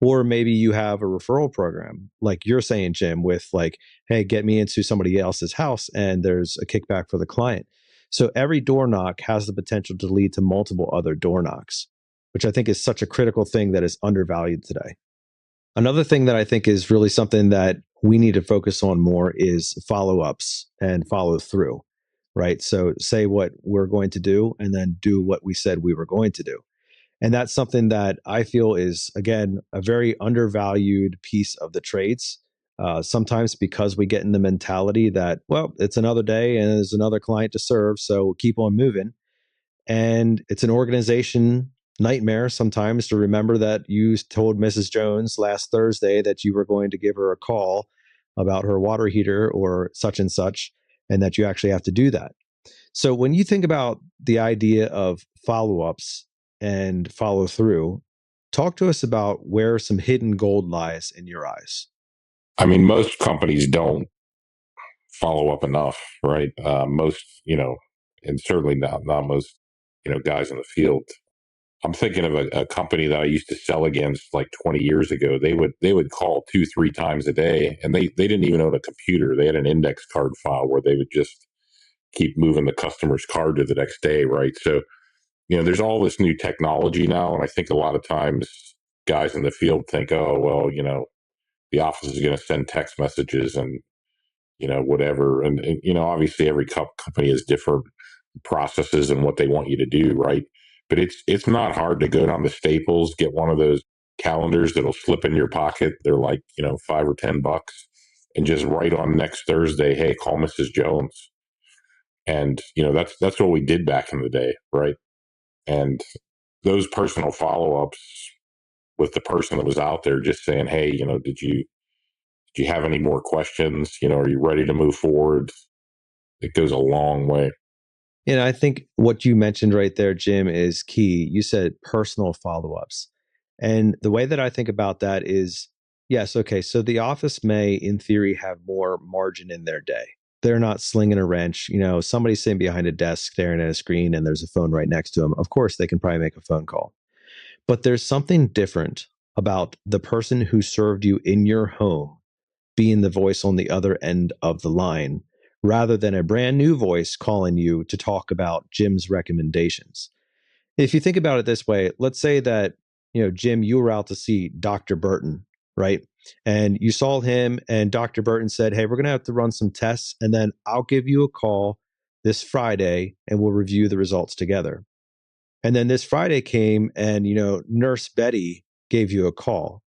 Or maybe you have a referral program, like you're saying, Jim, with like, hey, get me into somebody else's house and there's a kickback for the client. So every door knock has the potential to lead to multiple other door knocks, which I think is such a critical thing that is undervalued today. Another thing that I think is really something that we need to focus on more is follow-ups and follow through, right? So say what we're going to do and then do what we said we were going to do. And that's something that I feel is, again, a very undervalued piece of the trades. Sometimes because we get in the mentality that, well, it's another day and there's another client to serve, so we'll keep on moving. And it's an organization nightmare sometimes to remember that you told Mrs. Jones last Thursday that you were going to give her a call about her water heater or such and such, and that you actually have to do that. So when you think about the idea of follow-ups and follow through, talk to us about where some hidden gold lies in your eyes. I mean, most companies don't follow up enough, right? Most, and certainly not most, guys in the field. I'm thinking of a company that I used to sell against like 20 years ago. They would call 2, 3 times a day, and they didn't even own a computer. They had an index card file where they would just keep moving the customer's card to the next day, right? So, there's all this new technology now, and I think a lot of times guys in the field think, oh, well, the office is going to send text messages and whatever, and obviously every company has different processes and what they want you to do, right? But it's not hard to go down to Staples, get one of those calendars that'll slip in your pocket. They're like $5 or $10, and just write on next Thursday, hey, call Mrs. Jones. And that's what we did back in the day, right? And those personal follow-ups with the person that was out there, just saying, hey, did you Do you have any more questions? Are you ready to move forward? It goes a long way. And I think what you mentioned right there, Jim, is key. You said personal follow-ups. And the way that I think about that is, yes, okay, so the office may, in theory, have more margin in their day. They're not slinging a wrench. Somebody's sitting behind a desk staring at a screen and there's a phone right next to them. Of course, they can probably make a phone call. But there's something different about the person who served you in your home being the voice on the other end of the line rather than a brand new voice calling you to talk about Jim's recommendations. If you think about it this way, let's say that, Jim, you were out to see Dr. Burton, right? And you saw him and Dr. Burton said, "Hey, we're going to have to run some tests and then I'll give you a call this Friday and we'll review the results together." And then this Friday came and, Nurse Betty gave you a call.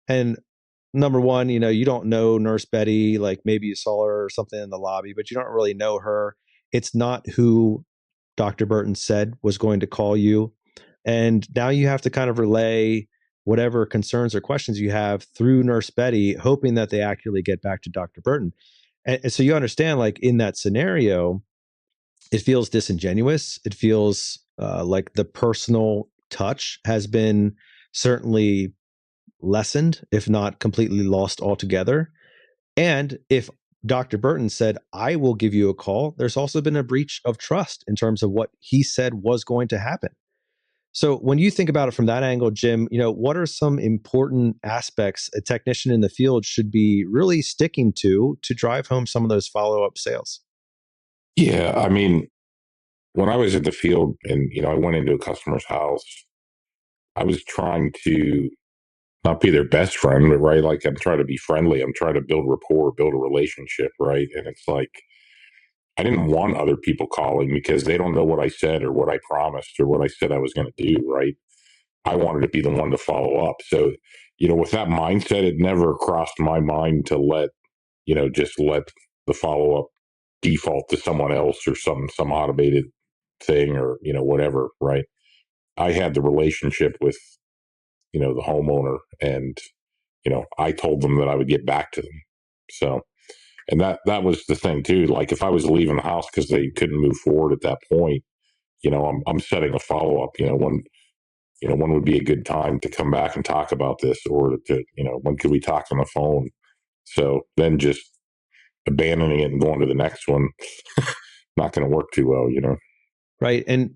And number one, you don't know Nurse Betty, like maybe you saw her or something in the lobby, but you don't really know her. It's not who Dr. Burton said was going to call you. And now you have to kind of relay whatever concerns or questions you have through Nurse Betty, hoping that they actually get back to Dr. Burton. And so you understand, like in that scenario, it feels disingenuous. It feels like the personal touch has been certainly lessened, if not completely lost altogether. And if Dr. Burton said, "I will give you a call," there's also been a breach of trust in terms of what he said was going to happen. So when you think about it from that angle, Jim, what are some important aspects a technician in the field should be really sticking to drive home some of those follow-up sales? Yeah. I mean, when I was in the field and, I went into a customer's house, I was trying to not be their best friend, but right, like I'm trying to be friendly. I'm trying to build rapport, build a relationship, right? And it's like I didn't want other people calling because they don't know what I said or what I promised or what I said I was going to do, right? I wanted to be the one to follow up. So, with that mindset, it never crossed my mind to just let the follow up default to someone else or some automated thing or, whatever, right? I had the relationship with, the homeowner and, I told them that I would get back to them. So, and that was the thing too. Like if I was leaving the house because they couldn't move forward at that point, I'm setting a follow up. When would be a good time to come back and talk about this, or to when could we talk on the phone? So then just abandoning it and going to the next one, not going to work too well. Right. And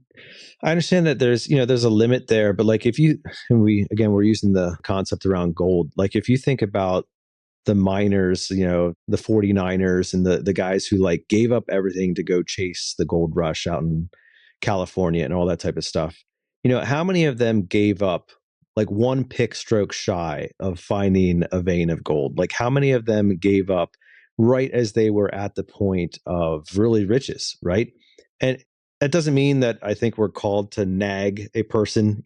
I understand that there's a limit there, but like if you, and we're using the concept around gold. Like if you think about the miners, the 49ers and the guys who like gave up everything to go chase the gold rush out in California and all that type of stuff. How many of them gave up like one pick stroke shy of finding a vein of gold? Like how many of them gave up right as they were at the point of really riches, right? And that doesn't mean that I think we're called to nag a person,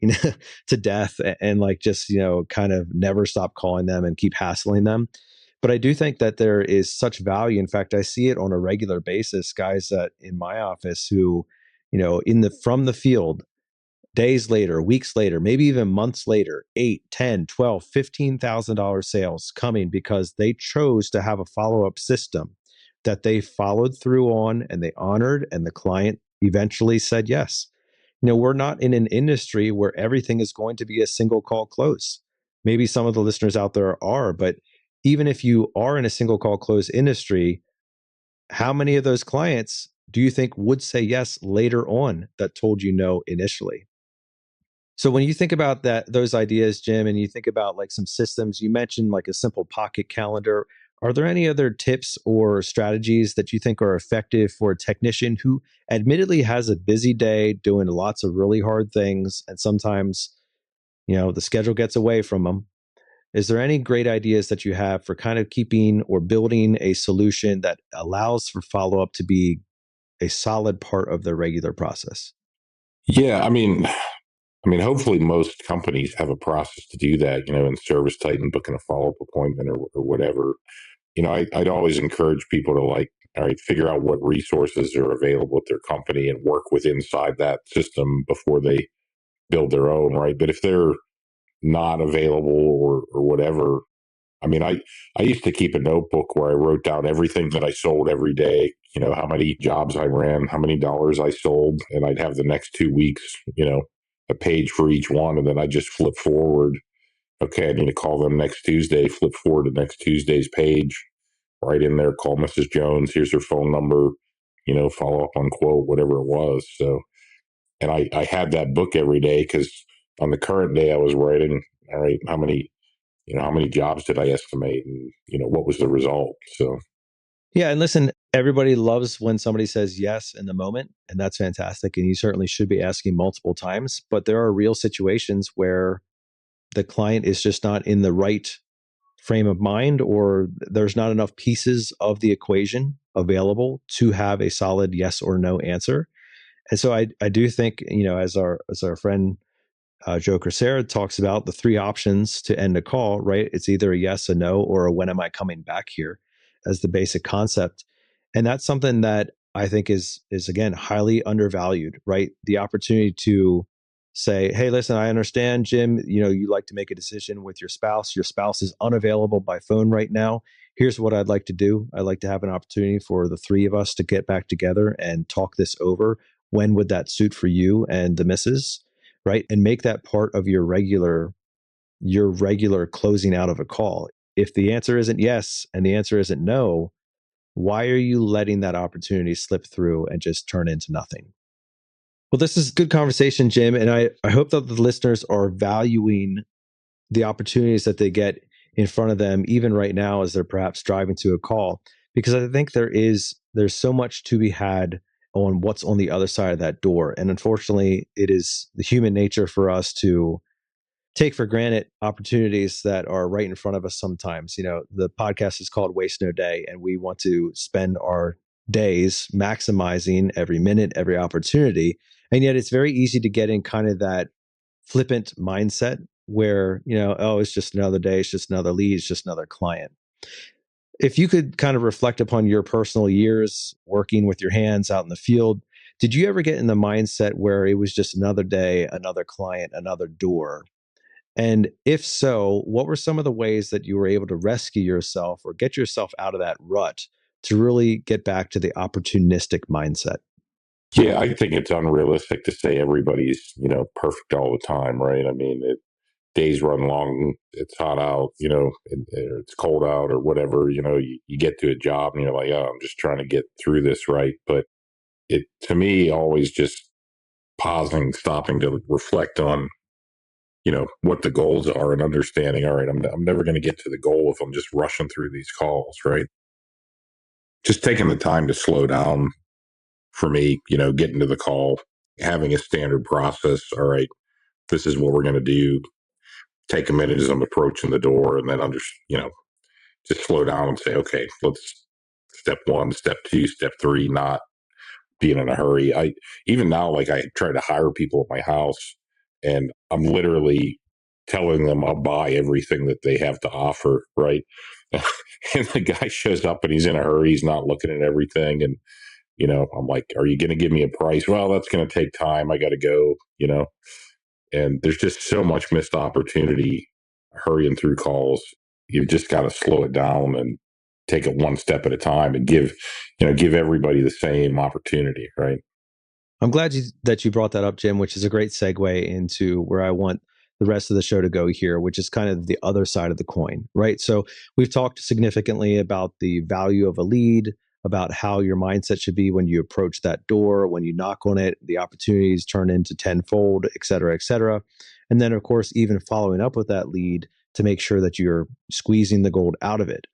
to death and like just, kind of never stop calling them and keep hassling them. But I do think that there is such value. In fact, I see it on a regular basis, guys that in my office who, from the field, days later, weeks later, maybe even months later, 8, 10, 12, $15,000 sales coming because they chose to have a follow-up system that they followed through on and they honored, and the client eventually said yes. We're not in an industry where everything is going to be a single call close. Maybe some of the listeners out there are, but even if you are in a single call close industry, how many of those clients do you think would say yes later on that told you no initially? So when you think about those ideas, Jim, and you think about like some systems, you mentioned like a simple pocket calendar. Are there any other tips or strategies that you think are effective for a technician who admittedly has a busy day doing lots of really hard things and sometimes, the schedule gets away from them? Is there any great ideas that you have for kind of keeping or building a solution that allows for follow-up to be a solid part of their regular process? Yeah, hopefully most companies have a process to do that, in Service Titan, booking a follow-up appointment or whatever. I'd always encourage people to like, all right, figure out what resources are available at their company and work with inside that system before they build their own, right? But if they're not available or whatever, I mean, I used to keep a notebook where I wrote down everything that I sold every day, how many jobs I ran, how many dollars I sold, and I'd have the next 2 weeks, a page for each one. And then I just flip forward. Okay, I need to call them next Tuesday, flip forward to next Tuesday's page, right in there, call Mrs. Jones, here's her phone number, follow up on quote, whatever it was. So, and I had that book every day because on the current day I was writing, all right, how many jobs did I estimate, and what was the result? So Yeah, and listen, everybody loves when somebody says yes in the moment, and that's fantastic. And you certainly should be asking multiple times. But there are real situations where the client is just not in the right frame of mind, or there's not enough pieces of the equation available to have a solid yes or no answer. And so I do think, as our friend Joe Crisera talks about, the three options to end a call, right? It's either a yes, a no, or a when am I coming back here as the basic concept. And that's something that I think is again highly undervalued, right? The opportunity to say, hey, listen, I understand, Jim, you like to make a decision with your spouse. Your spouse is unavailable by phone right now. Here's what I'd like to do. I'd like to have an opportunity for the three of us to get back together and talk this over. When would that suit for you and the missus? Right? And make that part of your regular closing out of a call. If the answer isn't yes and the answer isn't no, why are you letting that opportunity slip through and just turn into nothing? Well, this is good conversation, Jim. And I hope that the listeners are valuing the opportunities that they get in front of them, even right now, as they're perhaps driving to a call, because I think there's so much to be had on what's on the other side of that door. And unfortunately, it is the human nature for us to take for granted opportunities that are right in front of us sometimes. The podcast is called Waste No Day, and we want to spend our days maximizing every minute, every opportunity. And yet it's very easy to get in kind of that flippant mindset where, oh, it's just another day, it's just another lead, it's just another client. If you could kind of reflect upon your personal years working with your hands out in the field, did you ever get in the mindset where it was just another day, another client, another door? And if so, what were some of the ways that you were able to rescue yourself or get yourself out of that rut to really get back to the opportunistic mindset? yeah, I think it's unrealistic to say everybody's perfect all the time, right? I mean, days run long, it's hot out, it's cold out or whatever, you get to a job and you're like, oh, I'm just trying to get through this, right? But it, to me, always just pausing, stopping to reflect on, what the goals are and understanding, all right, I'm never going to get to the goal if I'm just rushing through these calls, right? Just taking the time to slow down for me, getting to the call, having a standard process, all right, this is what we're going to do. Take a minute as I'm approaching the door, and then just slow down and say, okay, let's step one, step two, step three, not being in a hurry. I even now, like, I try to hire people at my house, and I'm literally telling them I'll buy everything that they have to offer, right? And the guy shows up and he's in a hurry, he's not looking at everything, and I'm like, are you going to give me a price? Well, that's going to take time, I got to go, and there's just so much missed opportunity hurrying through calls. You've just got to slow it down and take it one step at a time and give everybody the same opportunity, right? I'm glad that you brought that up, Jim, which is a great segue into where I want the rest of the show to go here, which is kind of the other side of the coin, right? So we've talked significantly about the value of a lead, about how your mindset should be when you approach that door, when you knock on it, the opportunities turn into tenfold, et cetera, et cetera. And then, of course, even following up with that lead to make sure that you're squeezing the gold out of it.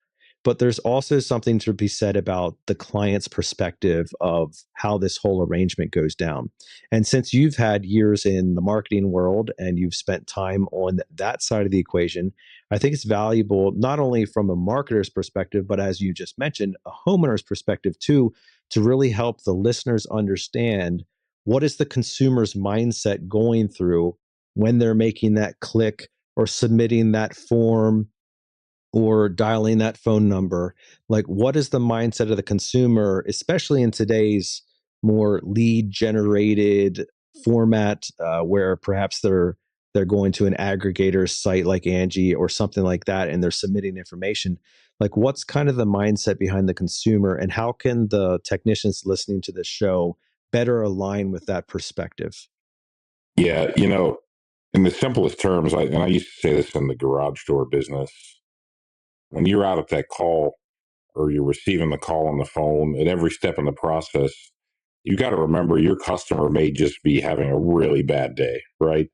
But there's also something to be said about the client's perspective of how this whole arrangement goes down. And since you've had years in the marketing world and you've spent time on that side of the equation, I think it's valuable not only from a marketer's perspective, but as you just mentioned, a homeowner's perspective too, to really help the listeners understand what is the consumer's mindset going through when they're making that click or submitting that form or dialing that phone number. Like, what is the mindset of the consumer, especially in today's more lead generated format, where perhaps they're going to an aggregator site like Angie or something like that, and they're submitting information. Like, what's kind of the mindset behind the consumer, and how can the technicians listening to this show better align with that perspective? Yeah, in the simplest terms, I used to say this in the garage door business, when you're out at that call or you're receiving the call on the phone, at every step in the process, you got to remember your customer may just be having a really bad day, right?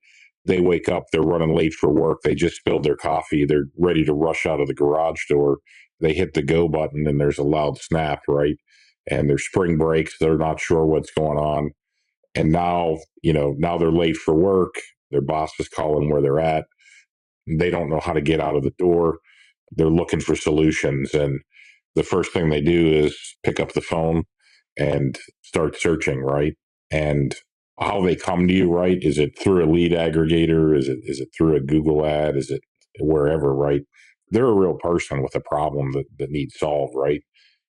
They wake up, they're running late for work, they just spilled their coffee, they're ready to rush out of the garage door. They hit the go button and there's a loud snap, right? And their spring breaks, they're not sure what's going on. And now, now they're late for work. Their boss is calling where they're at. They don't know how to get out of the door. They're looking for solutions. And the first thing they do is pick up the phone and start searching, right? And how they come to you, right? Is it through a lead aggregator? Is it through a Google ad? Is it wherever, right? They're a real person with a problem that needs solved, right?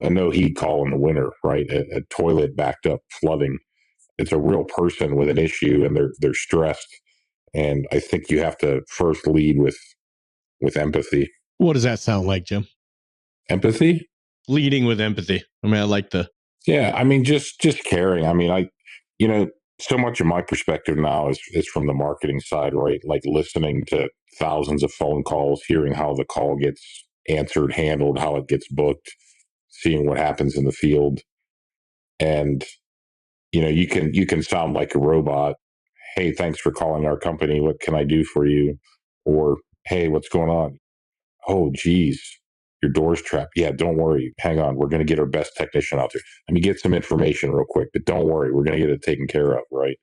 A no heat call in the winter, right? A toilet backed up flooding. It's a real person with an issue, and they're stressed. And I think you have to first lead with empathy. What does that sound like, Jim? Empathy? Leading with empathy. I mean, I like the... Yeah, I mean, just caring. I mean, so much of my perspective now is from the marketing side, right? Like listening to thousands of phone calls, hearing how the call gets answered, handled, how it gets booked, seeing what happens in the field. And, you can sound like a robot. Hey, thanks for calling our company. What can I do for you? Or, hey, what's going on? Oh, geez, your door's trapped. Yeah, don't worry. Hang on. We're going to get our best technician out there. I mean, get some information real quick, but don't worry. We're going to get it taken care of, right?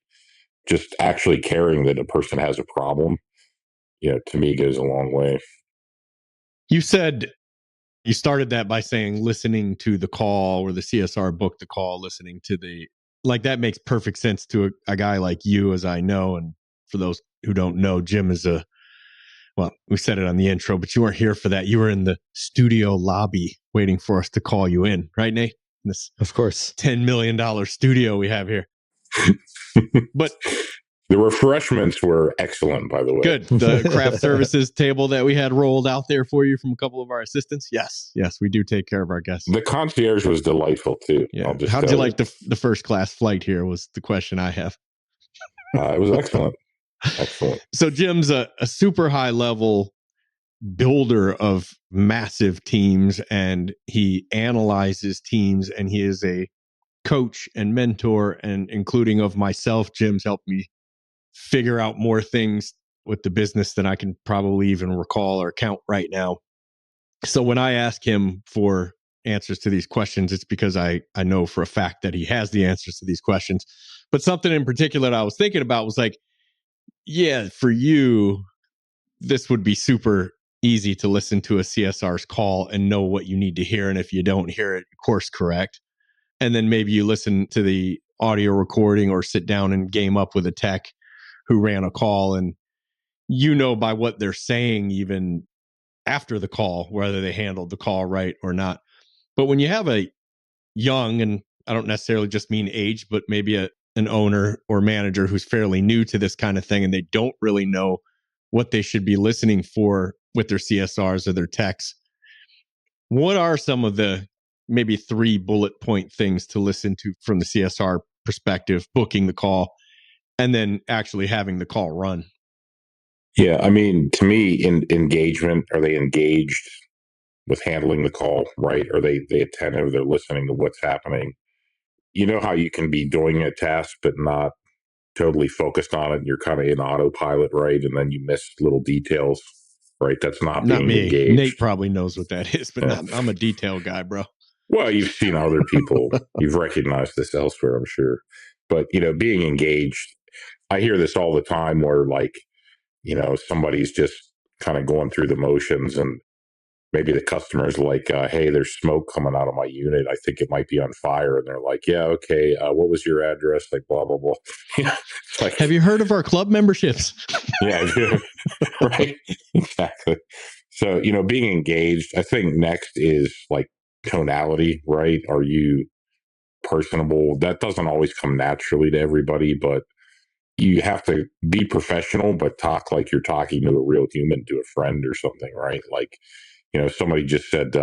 Just actually caring that a person has a problem, to me goes a long way. You said you started that by saying listening to the call, or the CSR booked the call, listening to that makes perfect sense to a guy like you, as I know. And for those who don't know, Jim is we said it on the intro, but you weren't here for that. You were in the studio lobby waiting for us to call you in, right, Nate? This, of course, $10 million studio we have here. But the refreshments were excellent, by the way. Good. The craft services table that we had rolled out there for you from a couple of our assistants. Yes, we do take care of our guests. The concierge was delightful too. Yeah. How did you like the first class flight here was the question I have. It was excellent. Excellent. So Jim's a super high level builder of massive teams, and he analyzes teams, and he is a coach and mentor, and including of myself. Jim's helped me figure out more things with the business than I can probably even recall or count right now. So when I ask him for answers to these questions, it's because I know for a fact that he has the answers to these questions. But something in particular that I was thinking about was like, yeah, for you, this would be super easy to listen to a CSR's call and know what you need to hear. And if you don't hear it, course correct. And then maybe you listen to the audio recording or sit down and game up with a tech who ran a call, and by what they're saying, even after the call, whether they handled the call right or not. But when you have a young, and I don't necessarily just mean age, but maybe an owner or manager who's fairly new to this kind of thing, and they don't really know what they should be listening for with their CSRs or their techs, what are some of the maybe 3 bullet point things to listen to from the CSR perspective, booking the call, and then actually having the call run? Yeah, I mean, to me, engagement, are they engaged with handling the call, right? Are they attentive? They're listening to what's happening. You know how you can be doing a task but not totally focused on it, and you're kind of in autopilot, right? And then you miss little details, right? That's not being me. Engaged. Nate probably knows what that is, but I'm a detail guy, bro. Well, you've seen other people. You've recognized this elsewhere, I'm sure. But, being engaged, I hear this all the time where, like, somebody's just kind of going through the motions, and maybe the customer's like, hey, there's smoke coming out of my unit. I think it might be on fire. And they're like, yeah, okay. What was your address? Like, blah, blah, blah. Like, have you heard of our club memberships? Yeah, right. Exactly. So, being engaged, I think next is like tonality, right? Are you personable? That doesn't always come naturally to everybody, but you have to be professional, but talk like you're talking to a real human, to a friend or something, right? Like, somebody just said,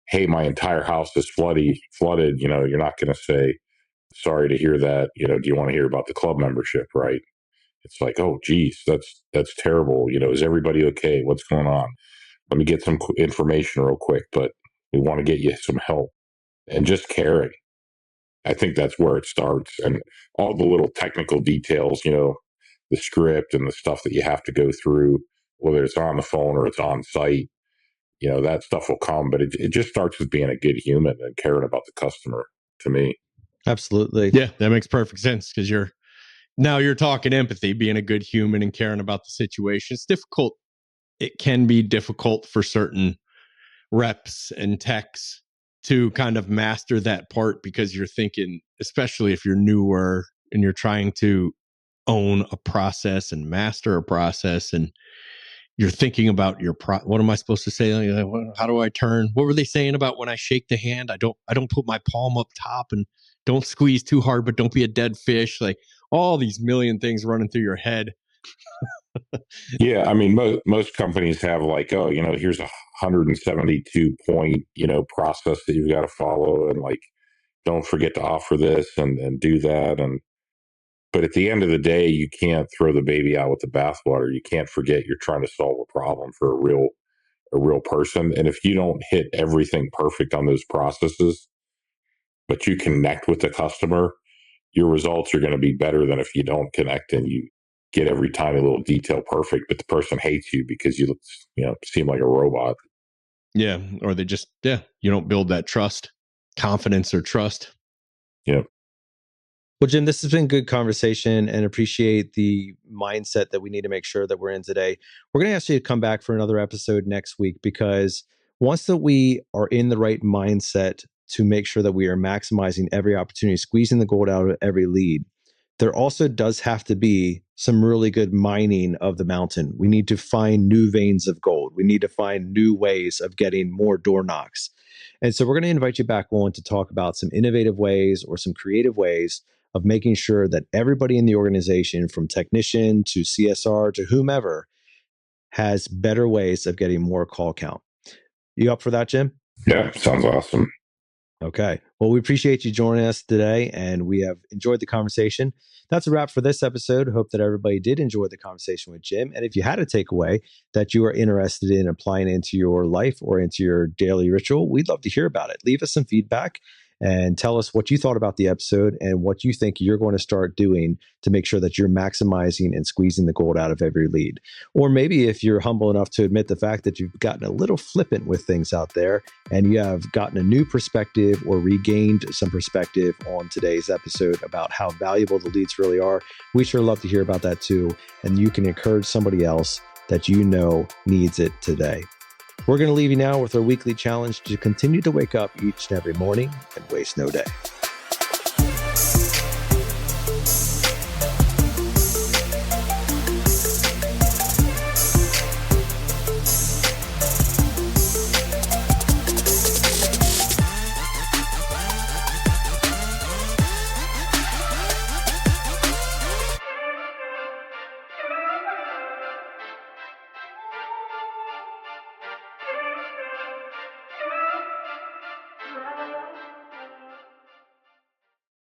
hey, my entire house is flooded. You're not going to say, sorry to hear that. Do you want to hear about the club membership, right? It's like, oh, geez, that's terrible. Is everybody okay? What's going on? Let me get some information real quick, but we want to get you some help. And just caring. I think that's where it starts. And all the little technical details, the script and the stuff that you have to go through, whether it's on the phone or it's on site, that stuff will come. But it just starts with being a good human and caring about the customer, to me. Absolutely. Yeah, that makes perfect sense, because you're talking empathy, being a good human and caring about the situation. It's difficult. It can be difficult for certain reps and techs to kind of master that part, because you're thinking, especially if you're newer and you're trying to own a process and master a process, and you're thinking about what am I supposed to say? How do I turn? What were they saying about when I shake the hand? I don't put my palm up top, and don't squeeze too hard, but don't be a dead fish. Like all these million things running through your head. Yeah, I mean, most companies have like, oh, here's a 172 point, process that you've got to follow, and like, don't forget to offer this and do that. But at the end of the day, you can't throw the baby out with the bathwater. You can't forget you're trying to solve a problem for a real person. And if you don't hit everything perfect on those processes, but you connect with the customer, your results are going to be better than if you don't connect and you get every tiny little detail perfect, but the person hates you because you seem like a robot. Yeah. Or they just, you don't build that confidence or trust. Yeah. Well, Jim, this has been good conversation, and appreciate the mindset that we need to make sure that we're in today. We're going to ask you to come back for another episode next week, because once that we are in the right mindset to make sure that we are maximizing every opportunity, squeezing the gold out of every lead, there also does have to be some really good mining of the mountain. We need to find new veins of gold. We need to find new ways of getting more door knocks. And so we're going to invite you back on to talk about some innovative ways or some creative ways of making sure that everybody in the organization, from technician to CSR to whomever, has better ways of getting more call count. You up for that, Jim? Yeah, sounds awesome. Okay. Well, we appreciate you joining us today, and we have enjoyed the conversation. That's a wrap for this episode. Hope that everybody did enjoy the conversation with Jim. And if you had a takeaway that you are interested in applying into your life or into your daily ritual, we'd love to hear about it. Leave us some feedback and tell us what you thought about the episode and what you think you're going to start doing to make sure that you're maximizing and squeezing the gold out of every lead. Or maybe if you're humble enough to admit the fact that you've gotten a little flippant with things out there and you have gotten a new perspective or regained some perspective on today's episode about how valuable the leads really are, we sure love to hear about that too. And you can encourage somebody else that you know needs it today. We're going to leave you now with our weekly challenge to continue to wake up each and every morning and waste no day.